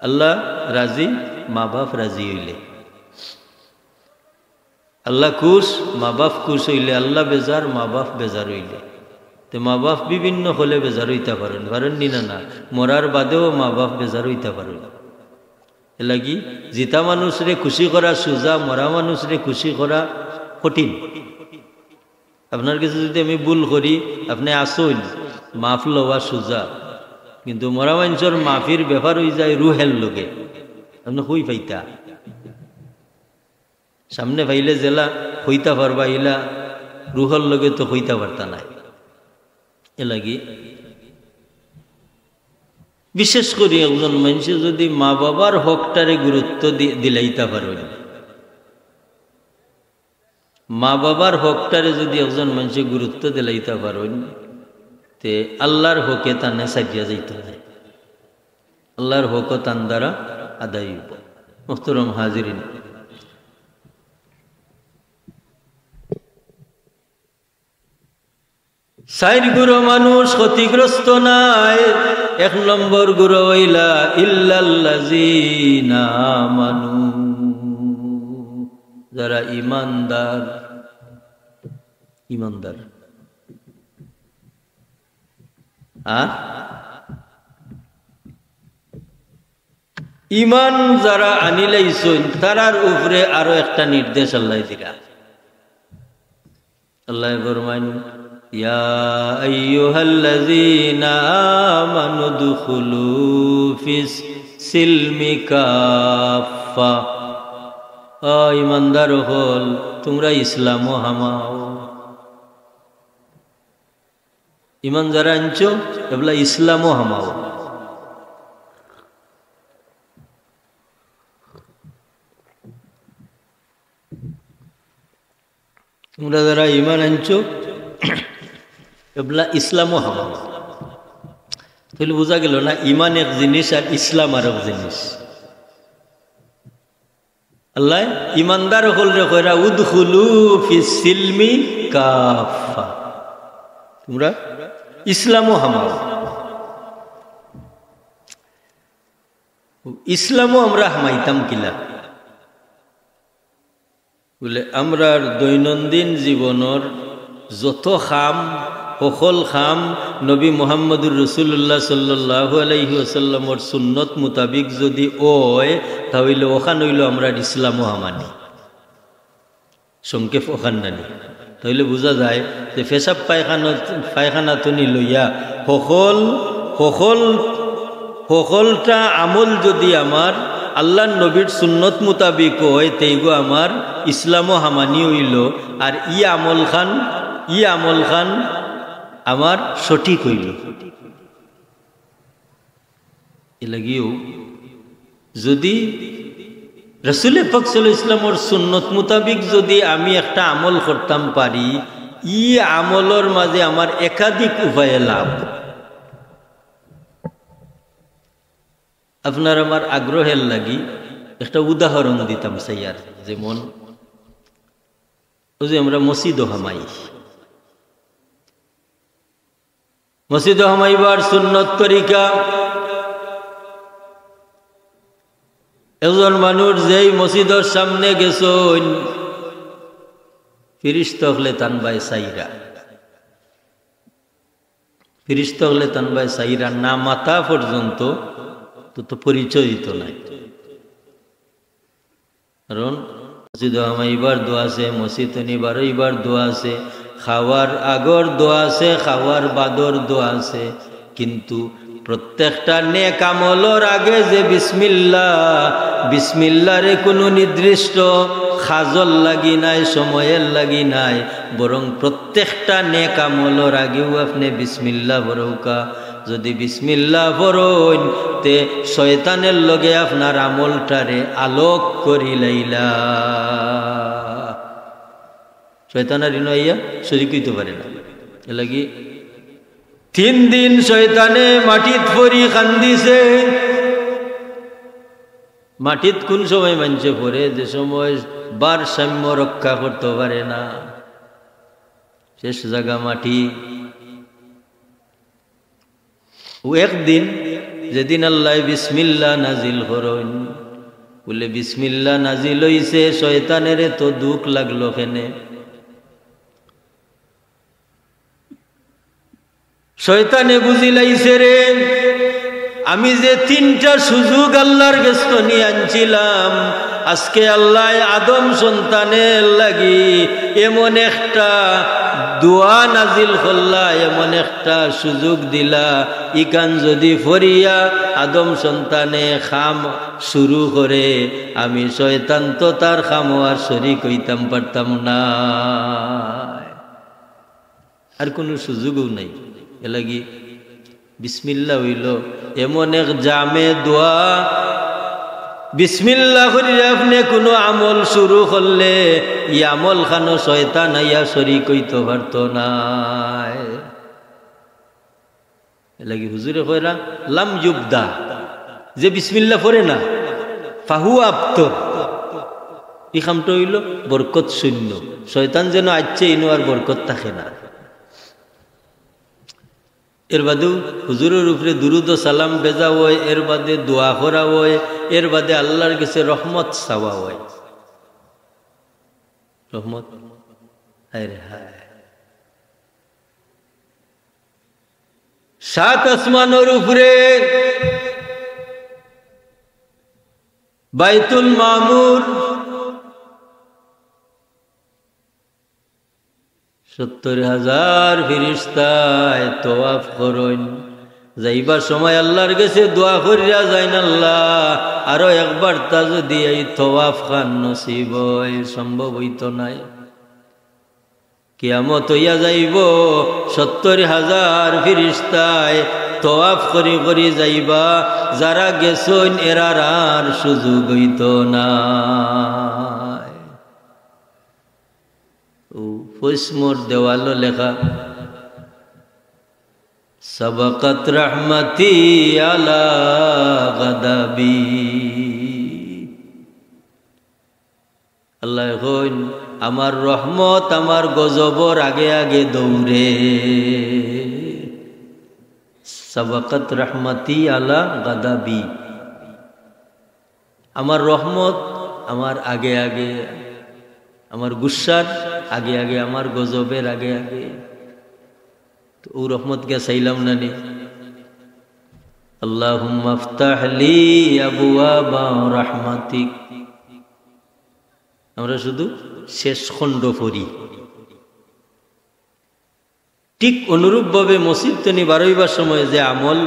S1: আল্লাহ রাজি, মা বাপ রাজি হইলে আল্লাহ খুশ, মা বাপ খুশ হইলে আল্লাহ বেজার, মা বাপ বেজার হইলে। তো মা বাপ বিভিন্ন হলে বেজার হইতে পারেন, পারেননি না? না, মরার বাদেও মা বাপ বেজার হইতে পারেন। এ লাগি জিতা মানুষরে খুশি করা সোজা, মরা মানুষরে খুশি করা কঠিন। আপনার কাছে যদি আমি ভুল করি আপনি আসুন, মাফ লওয়া সোজা, কিন্তু মরা মানুষের মাফির ব্যাপার হয়ে যায় রুহের লোকে। আপনি কই পাইতা সামনে পাইলে জেলা হইতা পারবা, ইলা রুহর লগে তো হইতে পারতা নাই। এ লাগি বিশেষ করে একজন মানুষ যদি মা বাবার হকটারে গুরুত্ব দিলাইতে পারেন, মা বাবার হকটারে যদি একজন মানুষ গুরুত্ব দিলাইতে পারেন, তে আল্লাহর হকে তানে সাজিয়া যাইতে হয়, আল্লাহর হক তান দ্বারা আদায় হইব। মুহতারাম হাজিরিন, চার গুরু মানুষ ক্ষতিগ্রস্ত নাই। এক নম্বর গুরু হইলা ইল্লাল্লাযীনা আমানু, যারা ইমানদার। ইমানদার ইমান যারা আনিলাইছেন তারার উপরে আরো একটা নির্দেশ আল্লাহ দিলা। আল্লাহ ফরমান, ইয়া আইয়ুহাল্লাযীনা আমানু দুখুলু ফিস সিলমি কাফা, ইমানদার হল তোমরা ইসলামও হামাও। ইমান যারা আনছো এবলা ইসলামও হামাও। তোমরা যারা ইমান আনছো এবলা ইসলামও হামাও। তাহলে বোঝা গেল না, ইমান এক জিনিস আর ইসলাম আর এক জিনিস। আল্লাহ ইমানদার হল রে কইরা উদখুলু ফিস সিলমি কাফা, তোমরা ইসলামও হামাও। ইসলামও আমরা হামাইতাম কিলা বলে, আমরা দৈনন্দিন জীবনের যত খাম সকল খাম নবী মুহাম্মদুর রাসূলুল্লাহ সাল্লাল্লাহু আলাইহি ওয়াসাল্লামর সুন্নত মোতাবিক যদি ওয়, তাহলে ওখান হইল আমরা ইসলামও হামানি। সংক্ষেপ ওখান নানি, তাহলে বোঝা যায় যে পেশাব পায়খানা তুনি লইয়া সকলটা আমল যদি আমার আল্লাহর নবীর সুন্নত মোতাবিক হয়, তেইগো আমার ইসলামও হামানি হইল। আর ই আমল খান আমার সঠিক হইল। এ লাগিও যদি রাসূল পাক সাল্লাল্লাহু আলাইহি ওয়াসাল্লামের সুন্নত মোতাবিক যদি আমি একটা আমল করতাম পারি, ই আমলের মাঝে আমার একাধিক উপায়ে লাভ। আপনার আমার আগ্রহের লাগি একটা উদাহরণ দিতাম সাইয়ার, যেমন ওই যে আমরা মসজিদ হামাই, মসজিদ হামাইবার সুন্নত তরিকা। একজন মানুষ যেই মসজিদের সামনে গেছেন, ফিরিস্তা হলে তানবাই সাইরা, ফিরিস্তা হলে তানবাই সাইরা না মাথা পর্যন্ত তো পরিচয় দিত নাই। কারণ মসজিদ হামাইবার দোয়া আছে, মসজিদ নিবারইবার দোয়া আছে, খাওয়ার আগর দোয়া আছে, খাওয়ার বাদর দোয়া আছে। কিন্তু প্রত্যেকটা নেক আমলের আগে যে বিসমিল্লাহরে কোনো নির্দিষ্ট খাজল লাগি নাই, সময়ের লাগি নাই, বরং প্রত্যেকটা নেক আমলের আগেও আপনি বিসমিল্লাহ বরৌকা। যদি বিসমিল্লাহ পড়েন তে শয়তানের লগে আপনার আমলটারে আলোক করি লাইলা, শয়তানের ইনাইয়া শরীক হইতে পারে না। এ লাগি 3 দিন শয়তানে মাটিত পড়ি কান্দিছে। মাটিত কোন সময় মানছে পড়ে, যে সময় ভারসাম্য রক্ষা করতে পারে না, শেষ জায়গা মাটি। ও একদিন যেদিন আল্লাহ বিসমিল্লাহ নাজিল করেন, বলে বিসমিল্লাহ নাজিল হইছে, শয়তানের তো দুঃখ লাগলো কেনে। শয়তানে বুঝিলাইছে রে, আমি যে 3টা সুযোগ আল্লাহর কাছে নিয়ে আনছিলাম, আজকে আল্লাহ আদম সন্তানের লাগি এমন একটা দোয়া নাজিল করলা, এমন একটা সুযোগ দিলা, ইকান যদি ফরিয়া আদম সন্তানে খাম শুরু করে, আমি শয়তান তো তার খাম আর শরীক হইতাম পারতাম না। আর কোনো সুযোগও নাই। এলাগি বিসমিল্লাহ হইল এমন এক জামে দোয়া, বিসমিল্লাহ করিয়া আপনি কোনো আমল শুরু করলে ই আমল খানো শয়তান আইয়া শরীক হইতে পারত নাই। এলাগি হুজুরে কইরা লাম ইউবদা, যে বিসমিল্লাহ পড়ে না ফাহু আবতর, এই কামটা হইল বরকত শূন্য। শয়তান যেন আচ্ছে ইনো আর বরকত থাকে না। এর বাদেও হুজুরের উপরে দুরুদ ও সালাম বেজা হয়, এর বাদে দোয়া করা হয়, এর বাদে আল্লাহর কাছে রহমত চাওয়া হয়। রহমত হায় হায়, সাত আসমানের উপরে বাইতুল মামুর 70,000 ফেরেশতায় তওয়াফ করেন। যাইবার সময় আল্লাহর কাছে দোয়া করিয়া যাইন, আল্লাহ আরো একবার তা যদি এই তওয়াফ খান নসিব হয়, সম্ভব হইত নাই। কিয়ামত হইয়া যাইব 70,000 ফেরেশতায় তওয়াফ করি করি যাইবা, যারা গেছেন এরার আর সুযোগ হইত না। পয়সমোর দেওয়ালো লেখা সাবাকাত রহমতি আলা গাদাবি। আল্লাহ কইন আমার রহমত আমার গজবর আগে আগে দৌড়ে। সাবাকাত রহমতি আলা গাদাবি, আমার রহমত আমার আগে আগে, আমার গুসার আগে আগে, আমার গজবের আগে আগে। তো ও রহমত কে চাইলাম না নি? আল্লাহুম্মা আফতাহ লি আবওয়াবা রাহমাতিক। আমরা শুধু শেষ খণ্ড পড়ি। ঠিক অনুরূপভাবে মসজিদ তনি বারইবার সময় যে আমল,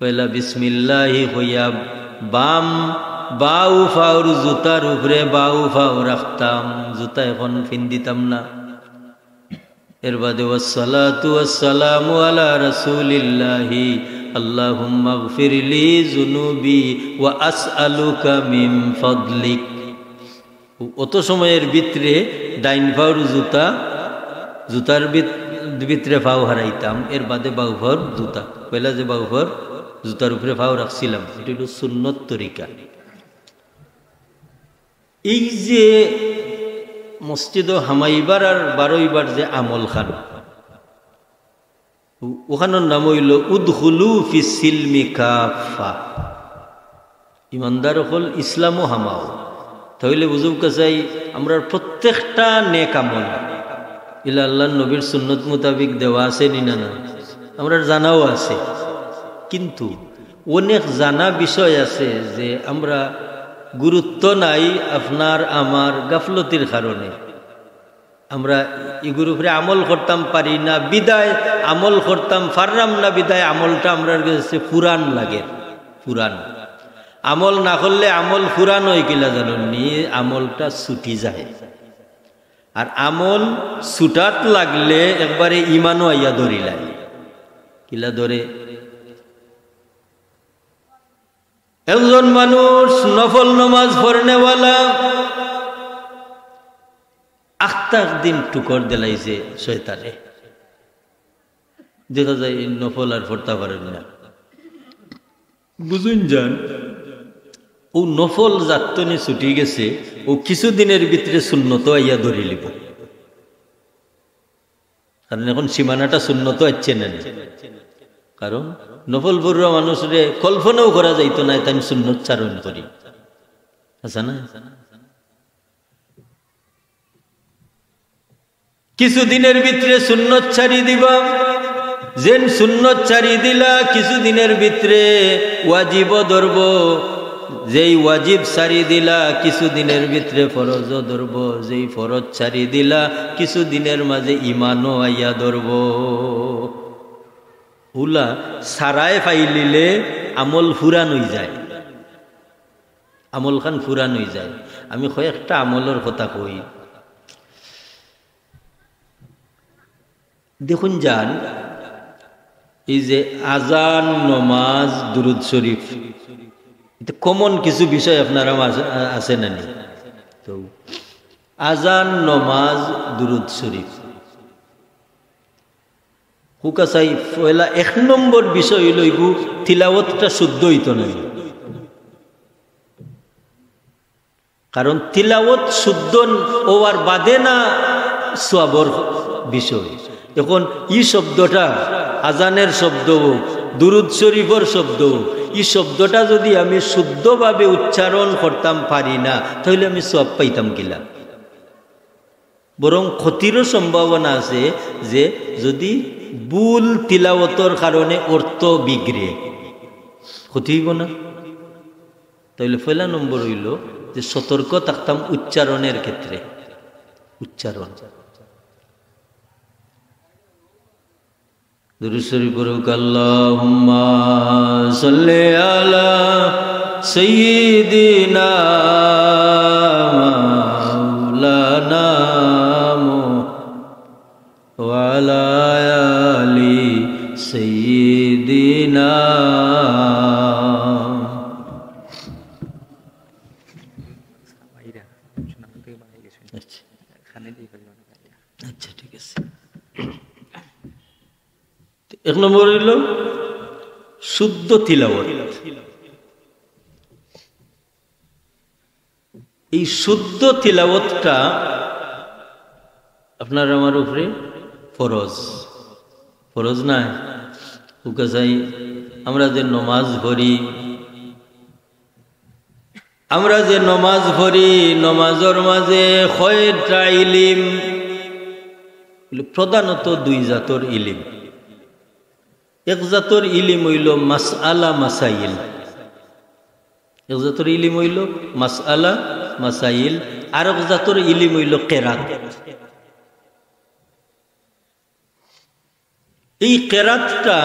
S1: পয়লা বিসমিল্লাহি হইয়া বাম বাউ ফাউর জুতার উপরে বাউ ফাউ রাখতাম, জুতা এখন ফিন দিতাম না। এর বাদে ওয়াসসালাতু ওয়াসসালামু আলা রাসূলিল্লাহি আল্লাহুম্মা গফিরলি যুনুবি ওয়া আসআলুকা মিন ফাদলিক। অত সময়ের ভিতরে ডাইন ফাউর জুতার ভিতরে ফাউ হারাইতাম, এর বাদে বাউ ফাউর জুতা। পয়লা যে বাউ ফাউর জুতার উপরে ফাউ রাখছিলাম, এটা হলো সুন্নত তরিকা। এই যে মসজিদ হামাইবার আর বারইবার যে আমল খান, ওখানের নাম হইল উদখুলু ফিস সিলমি কাফা। ইমানদার হল ইসলামও হামাও। তাহলে বুঝুক চাই আমরা প্রত্যেকটা নেক আমল ইলা আল্লাহ নবীর সুন্নত মোতাবিক দেওয়া আছে নি না? আমরা জানাও আছে, কিন্তু অনেক জানা বিষয় আছে যে আমরা গুরুত্ব নাই আপনার আমার গাফলতির কারণে। আমরা এগুলোর উপরে আমল করতাম পারি না বিদায়, আমল করতাম পারলাম না বিদায় আমলটা আমরা কাছে পুরান লাগে। পুরান আমল না করলে আমল পুরান হয়ে গেলা জানি, আমলটা ছুটি যায়। আর আমল ছুটাত লাগলে একবারে ইমানও আইয়া ধরিলাই। কিলা ধরে? একজন মানুষ নফল নমাজ পড়নেওয়ালা 8 দিন টুকর দিলাইছে শয়তানে, দেখা যায় এই নফল আর পড়তে পারেন না। বুঝুন যান, ও নফল যাত্তনি ছুটি গেছে, ও কিছুদিনের ভিতরে সুন্নত আইয়া ধরে লিব। কারণ এখন সীমানাটা সুন্নত আসছে না। কারণ নফল পড়ুয়া মানুষরে কল্পনাও করা যাইতো না তাই সুন্নত চারণ করি, আচ্ছা না? কিছুদিনের ভিতরে সুন্নত ছাড়ি দিবা, যেন সুন্নত ছাড়ি দিলা কিছুদিনের ভিতরে ওয়াজিব ধরব, যেই ওয়াজিব ছাড়ি দিলা কিছুদিনের ভিতরে ফরজ ধরব, যেই ফরজ ছাড়ি দিলা কিছুদিনের মাঝে ইমানও আইয়া ধরব। হুলা সারায় ফাইলিলে আমল ফুরান হয়ে যায়, আমল খান ফুরান হয়ে যায়। আমি কয়েকটা আমলের কথা কই। দেখুন যান এই যে আজান নমাজ দুরুদ শরীফ এটা কমন কিছু বিষয় আপনারা আছে না নি তো আজান নমাজ দুরুদ শরীফ হুকাসাই পয়লা ১ নম্বর বিষয় হইল এগু তিলাওয়াতটা শুদ্ধ হইতো না কারণ তিলাওয়াত শুদ্ধ হওয়ার বাদে না সওয়াবর বিষয় এখন এই শব্দটা আজানের শব্দ দুরুদ শরীফের শব্দ এই শব্দটা যদি আমি শুদ্ধভাবে উচ্চারণ করতাম পারি না তাহলে আমি সওয়াব পাইতাম কিলা বরং ক্ষতিরও সম্ভাবনা আছে যে যদি ভুল তিলাওয়াতের কারণে অর্থ বিগড়ে ক্ষতি হইব না তাহলে পয়লা নম্বর হইল যে সতর্ক থাকতাম উচ্চারণের ক্ষেত্রে উচ্চারণ দুরূদ শরীফ পড়ুক আল্লাহুম্মা সাল্লি আলা সাইয়্যিদিনা মাওলানা ওয়া আলা আলি সাইয়্যিদিনা আচ্ছা ঠিক আছে ১ নম্বর হইল শুদ্ধ তিলাওয়াত এই শুদ্ধ তিলাওয়াতটা আপনার আমার উপরে ফরজ ফরজ না হুকাসাই আমরা যে নমাজ পড়ি নমাজের মাঝে কয়টা ইলিম প্রধানত 2 জাতর ইলিম এক জাতর ইলিম হইল মাসআলা মাসাইল এক জাতর ইলিম হইল মাসআলা মাসাইল আর এক জাতর ইলিম হইল কেরাত এই কেরাতটা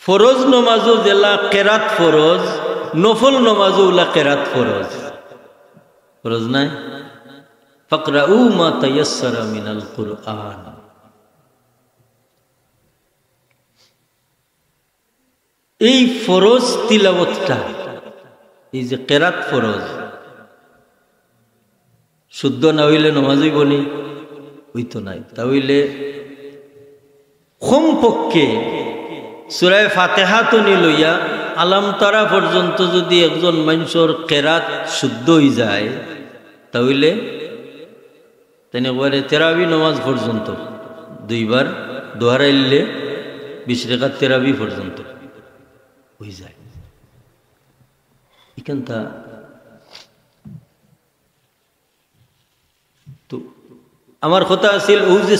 S1: ফরজ নমাজও জেলা কেরাত ফরজ নফল নমাজও উলা কেরাত ফরজ ফরজ নাই ফাকরাউ মা তায়াসসারা মিনাল কুরআন এই ফরজ তিলাওয়াতটা এই যে কেরাত ফরজ শুদ্ধ না হইলে নমাজ হইব নি হইতো নাই তাহলে কমপক্ষে সূরা ফাতিহা তো লইয়া আলাম তারা পর্যন্ত যদি একজন মানুষের কেরাত শুদ্ধ হয়ে যায় তাহলে তেনেকবারে তেরাবি নমাজ পর্যন্ত 2 বার দোহারাইলে 20 রাকাত তেরাবি পর্যন্ত হয়ে যায় এখানটা তো আমার কথা আছিল ও যে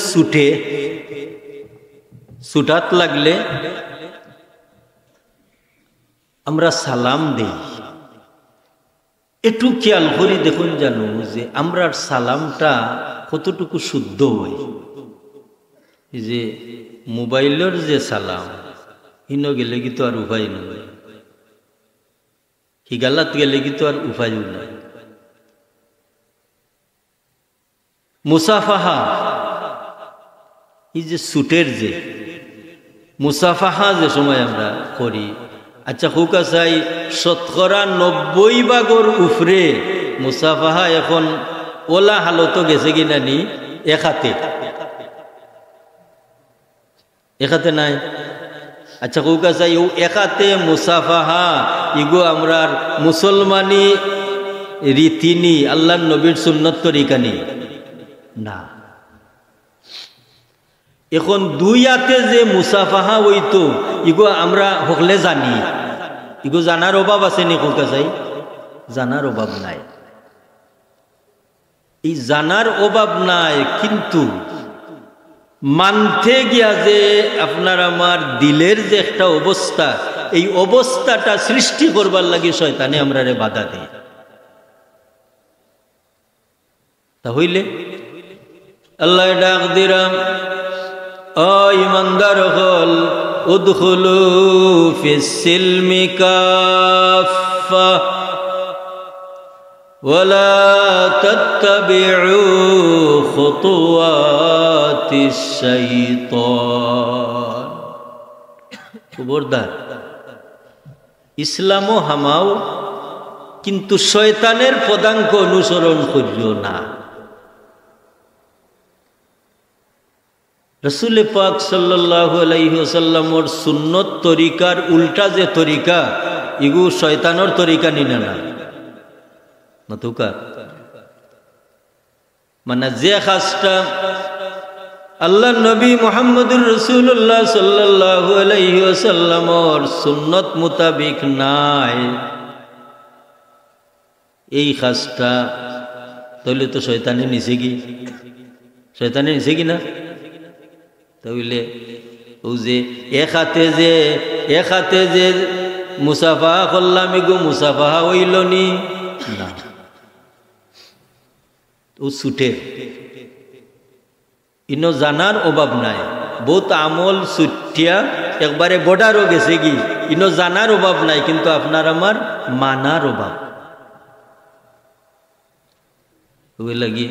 S1: ছুটাত লাগলে আমরা সালাম দেই একটু খেয়াল করি দেখুন জানো যে আমরা সালামটা কতটুকু শুদ্ধ হয় এই যে মোবাইলের যে সালাম হিন গেলে কি তো আর উপায় নয় হিগালাত গেলে কি তো আর উপায় নাই মুসাফাহা এই যে সুটের যে মুসাফাহা যে সময় আমরা করি আচ্ছা হুকাসাই 90% উপরে মুসাফাহা এখন ওলা হালত গেছে কিনা নি এক হাতে নাই আচ্ছা হুকাসাই ও এক হাতে মুসাফাহা ইগো আমরা মুসলমানি রীতিনি আল্লাহর নবীর সুন্নত তরিকানি না এখন 2 হাতে যে মুসাফাহা হইতো ইগো আমরা হকলে জানি ইগো জানার অভাব আছে নি হুকাসাই জানার অভাব নাই এই জানার অভাব নাই কিন্তু মানতে গিয়া যে আপনার আমার দিলের যে একটা অবস্থা এই অবস্থাটা সৃষ্টি করবার লাগি শয়তানে আমরারে বাধা দেয় তাহলে আল্লাহ ডাক দিলাম ও ইমানদার হল উদখুলু ফিস সিলমি কাফা ওয়ালা তাত্তাবিউ খুতুওয়াত ওয়াসাওয়াসিস শাইতান। খবরদার, ইসলামও হামাও কিন্তু শয়তানের পদাঙ্ক অনুসরণ করিও না। রসুল পাক সাল্লাল্লাহু আলাইহি ওয়াসাল্লামর সুন্নত তরিকার উল্টা যে তরিকা, ইগু শয়তানের তরিকা নিনা না নতুকা। মানে যে কাজটা আল্লাহ নবী মুহাম্মদুর রাসূলুল্লাহ সাল্লাল্লাহু আলাইহি ওয়াসাল্লামর সুন্নত মোতাবিক নাই, এই কাজটা তাহলে তো শয়তানে নিছে কি, শয়তানে নিছে কি না? তাহলে ও যে এক হাতে যে মুসাফাহা করলাম, এগো মুসাফাহা হইল নি না, ও ছুটে। ইনো জানার অভাব নাই, বহুত আমল ছুটিয়া একবারে বর্ডারও গেছে কি, ইনো জানার অভাব নাই, কিন্তু আপনার আমার মানার অভাব। ওই লাগি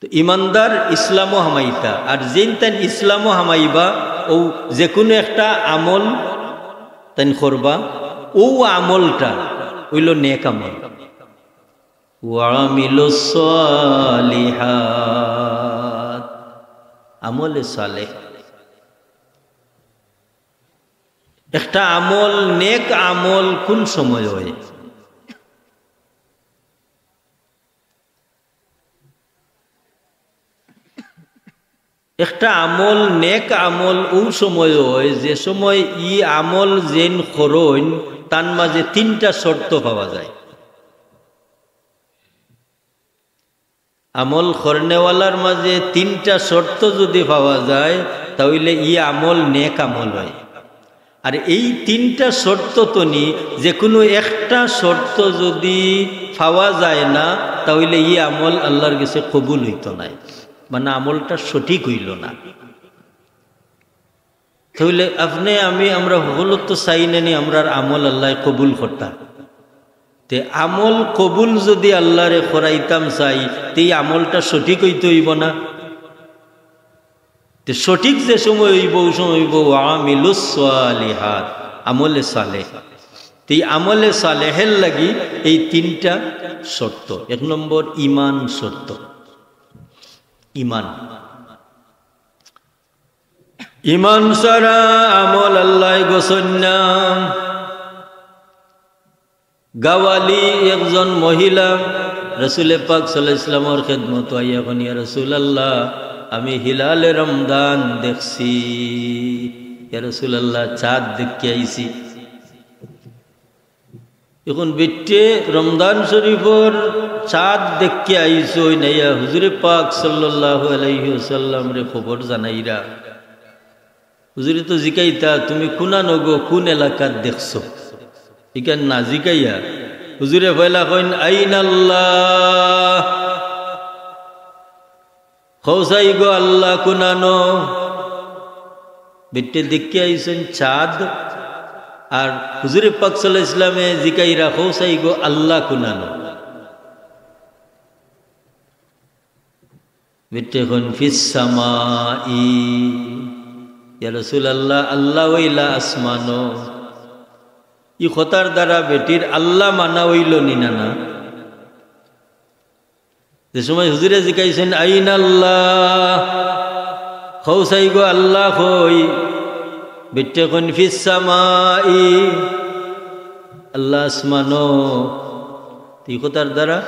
S1: তো ইমানদার ইসলামও হামাইতা, আর যেন তেন ইসলামও হামাইবা, ও যে কোনো একটা আমল তেন করবা, ও আমলটা হইল নেক আমল। ওয়ামিলুস সালিহাত, আমলে সালেহ। একটা আমল, নেক আমল কোন সময় হয়? একটা আমল, নেক আমল ও সময় হয় যে সময় ই আমল যেন করইন তার মাঝে তিনটা শর্ত পাওয়া যায়। আমল করনেওয়ালার মাঝে তিনটা শর্ত যদি পাওয়া যায় তাহলে ই আমল নেক আমল হয়। আর এই তিনটা শর্ত তো নি, যে কোনো একটা শর্ত যদি পাওয়া যায় না তাহলে ই আমল আল্লাহর কাছে কবুল হইত নাই, মানে আমলটা সঠিক হইল না। তাহলে আপনি আমরা হলো তো চাই নেনি আমরার আমল আল্লাহ কবুল করতাম। তে আমল কবুল যদি আল্লাহরে করাইতাম চাই, তে আমলটা সঠিক হইতে হইব না। তে সঠিক যে সময় হইব ওই সময় হইব ওয়ামিলুস সালিহাত, আমলে সালেহ। তে আমলে সালেহের লাগি এই তিনটা শর্ত। এক নম্বর ঈমান শর্ত, ঈমান। ঈমান ছাড়া আমল আল্লাহ গোসন্না। গাওয়ালি একজন মহিলা রাসূল পাক সাল্লাল্লাহু আলাইহি ওয়াসাল্লামের খেদমত আইয়া কোন, ইয়া রাসূলুল্লাহ আমি হিলালে রমজান দেখছি, ইয়া রাসূলুল্লাহ চাঁদ দেখতে আইছি। এখন বেটে রমজান শরীফর চাঁদ দেখতে আইছো নাইয়া হুজুরে পাক সাল্লাল্লাহু আলাইহি ওয়াসাল্লাম রে খবর জানাইরা। হুজুরে তো জিকাইতা তুমি কোনা নগো কোন এলাকাত দেখছো, ইকান না জিকাইয়া হুজুরে পয়লা কইন আইনাল্লাহ, খৌসাই গো আল্লাহ কোনানো। বেটে দেখতে আইছেন চাঁদ, আর হুজুরে পাক সাল্লাল্লাহু আলাইহি ওয়াসাল্লামে জিকাইরা খৌসাই গো আল্লাহ কোনানো। বেটে কইন ফিস সামাই, ইয়া রাসূলুল্লাহ আল্লাহ ওইলা আসমানো। ই কথার দ্বারা বেটির আল্লাহ মানা হইল নিনা না। যে সময় হুজুরে জিকাইছেন আইন আল্লাহ, খৌসাই গো আল্লাহ কই, বেটে কোন ফিস সামাই, আল্লাহ আসমানো। এই কথার দ্বারা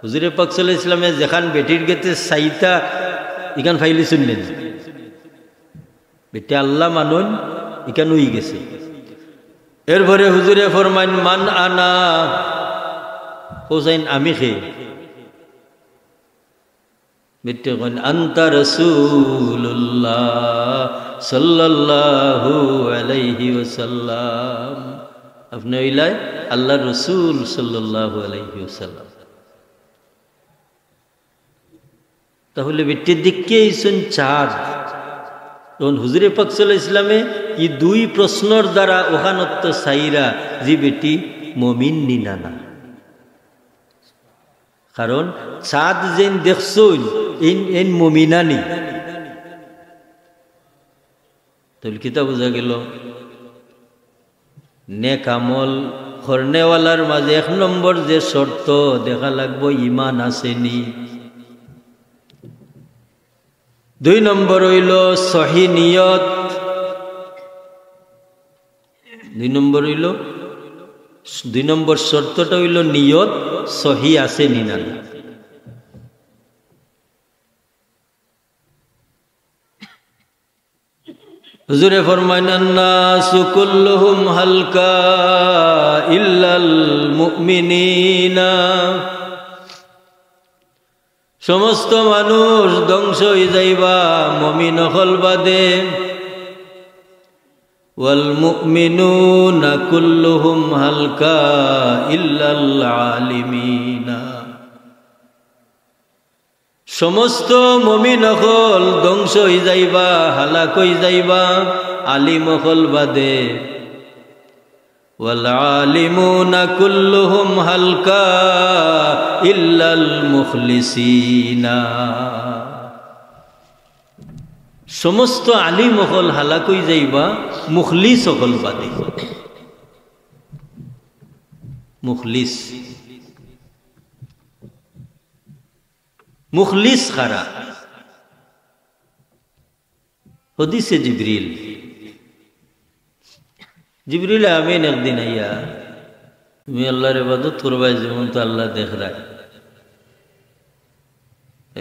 S1: হুজুরে পাক সাল্লাল্লাহু আলাইহি ওয়াসাল্লামে যেখান বেটির গেতে সাইতা ইখান ফাইলি শুনলেন, বেটে আল্লাহ মানুন ইখান হই গেছে। এরপরে হুজুরে ফরমান মান আনা, হোসাইন আমি খে। বেটে কইন আনতা রাসূলুল্লাহ সাল্লাল্লাহু আলাইহি ওয়াসাল্লাম, আপনি হইলাই আল্লাহর রাসূল সাল্লাল্লাহু আলাইহি ওয়াসাল্লাম। তাহলে বেটে দেখকে আইছেন চাঁদ। তখন হুজুরে পাক সাল্লাল্লাহু আলাইহি ওয়াসাল্লামে এই দুই প্রশ্নর দ্বারা ওখানত্ব সাইরা যে বেটি মমিন নিনা না। কারণ চাঁদ যেন দেখছুন এন মমিনানি তাহলে কিতা বোঝা গেল নেক আমল করনেওয়ালার মাঝে 1 নম্বর যে শর্ত দেখা লাগবো ইমান আসেনি 2 নম্বর হইল সহি নিয়ত 2 নম্বর শর্তটা হইল নিয়ত সহি আসেনি না হুজুরে ফরমায়েন আন্নাসু কুল্লুহুম হালকা ইল্লাল মুমিনিনা সমস্ত মানুষ ধ্বংস হয়ে যাইবা মুমিন হল বাদে ওয়াল মুমিনুনা কুল্লুহুম হালকা ইল্লাল আলিমিনা সমস্ত মুমিন হল ধ্বংস হয়ে যাইবা হালাক হয়ে যাইবা আলিম হল বাদে ওয়াল আলিমুনা কুল্লুহুম হালকা ইল্লাল মুখলিসিনা সমস্ত আলিম হল হালাক হয়ে যাইবা মুখলিস হল বাদে মুখলিস মুখলিস খারা হদিসে জিবরিল আমিন একদিন আইয়া তুমি আল্লাহর ইবাদত করবাই যেমন তো আল্লাহ দেখ রায়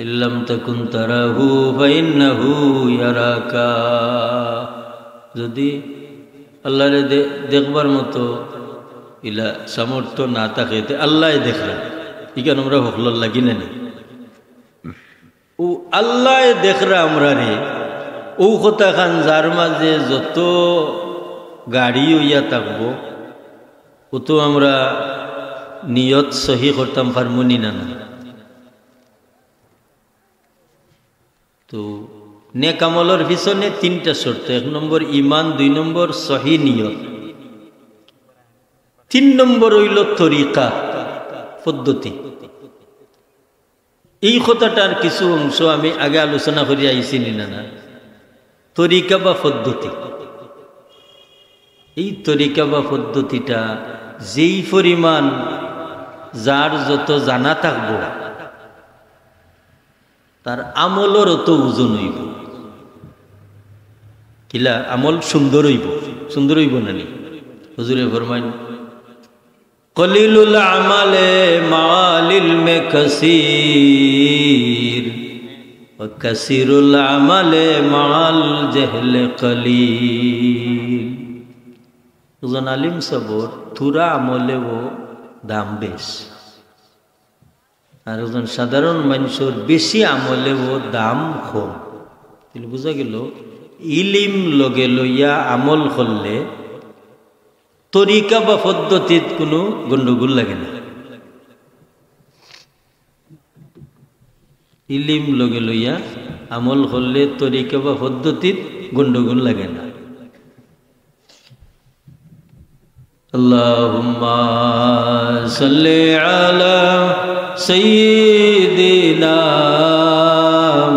S1: ইল্লাম তাকুন তারাহু ফাইন্নাহু ইয়ারাকা যদি আল্লাহরে দেখবার মতো ইলা সামর্থ্য না থাকে আল্লাহ দেখ রায় ইকান আমরা হকলার লাগি না ও আল্লাহ দেখরা আমরা রে ও কথা খান যার মাঝে যত গাড়ি হইয়া থাকবো ও তো আমরা নিয়ত সহি করতাম পারমনি না তো নেক আমলের পিছনে 3টা শর্ত 1 নম্বর ইমান 2 নম্বর সহি নিয়ত 3 নম্বর হইল তরিকা পদ্ধতি এই কথাটার কিছু অংশ আমি আগে আলোচনা করে আইছি না তরিকা বা পদ্ধতি এই তরিকা বা পদ্ধতিটা যেই পরিমাণ যার যত জানা থাকব তার আমলের অত ওজন হইব কিলা আমল সুন্দর হইব না নি হুজুরে ফরমাইন কলিলুল আমালে মাল ইলমে কাসীর ওয়া কাসীরুল আমালে মাল জাহলে কলিল ওজন আলিম সবর থুরা আমলে ও দাম বেশ আর ওজন সাধারণ মানুষের বেশি আমলে ও দাম কম তাহলে বোঝা গেল ইলিম লগে লইয়া আমল করলে তরিকা বা পদ্ধতির কোনো গন্ডগোল লাগে না ইলিম লগে লইয়া আমল করলে তরিকা বা পদ্ধতির গন্ডগোল লাগে না আল্লাহুম্মা সাল্লি আলা সাইয়্যিদিনা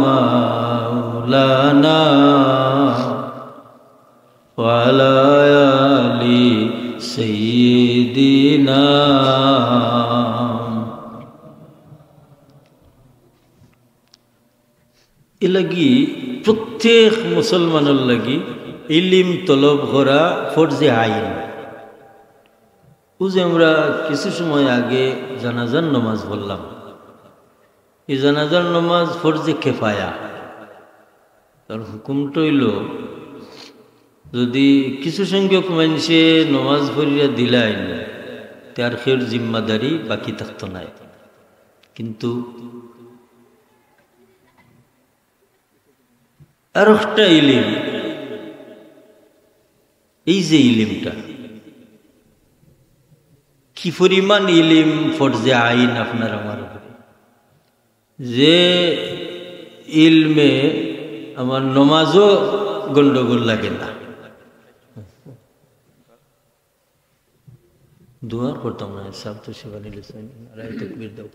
S1: মাওলানা ওয়া আলা আলি সাইয়্যিদিনা এলাগি প্রত্যেক মুসলমানের লাগি ইলিম তলব করা ফরজে আইন ও যে আমরা কিছু সময় আগে জানাজার নামাজ পড়লাম এই জানাজার নামাজ ফরজে কেফায়া তার হুকুমটা হইল যদি কিছু সংখ্যক মানুষে নমাজ পড়িয়া দিলাইন তার খের জিম্মাদারি বাকি থাকতো নাই কিন্তু আর একটা ইলিম এই যে ইলিমটা কি পরিমাণ ইলিম ফরজে আইন আপনার আমার যে ইলমে আমার নমাজও গন্ডগোল লাগে না দুয়ার করতাম না সব তো শিবানী লিসন রায় তকবীর দাও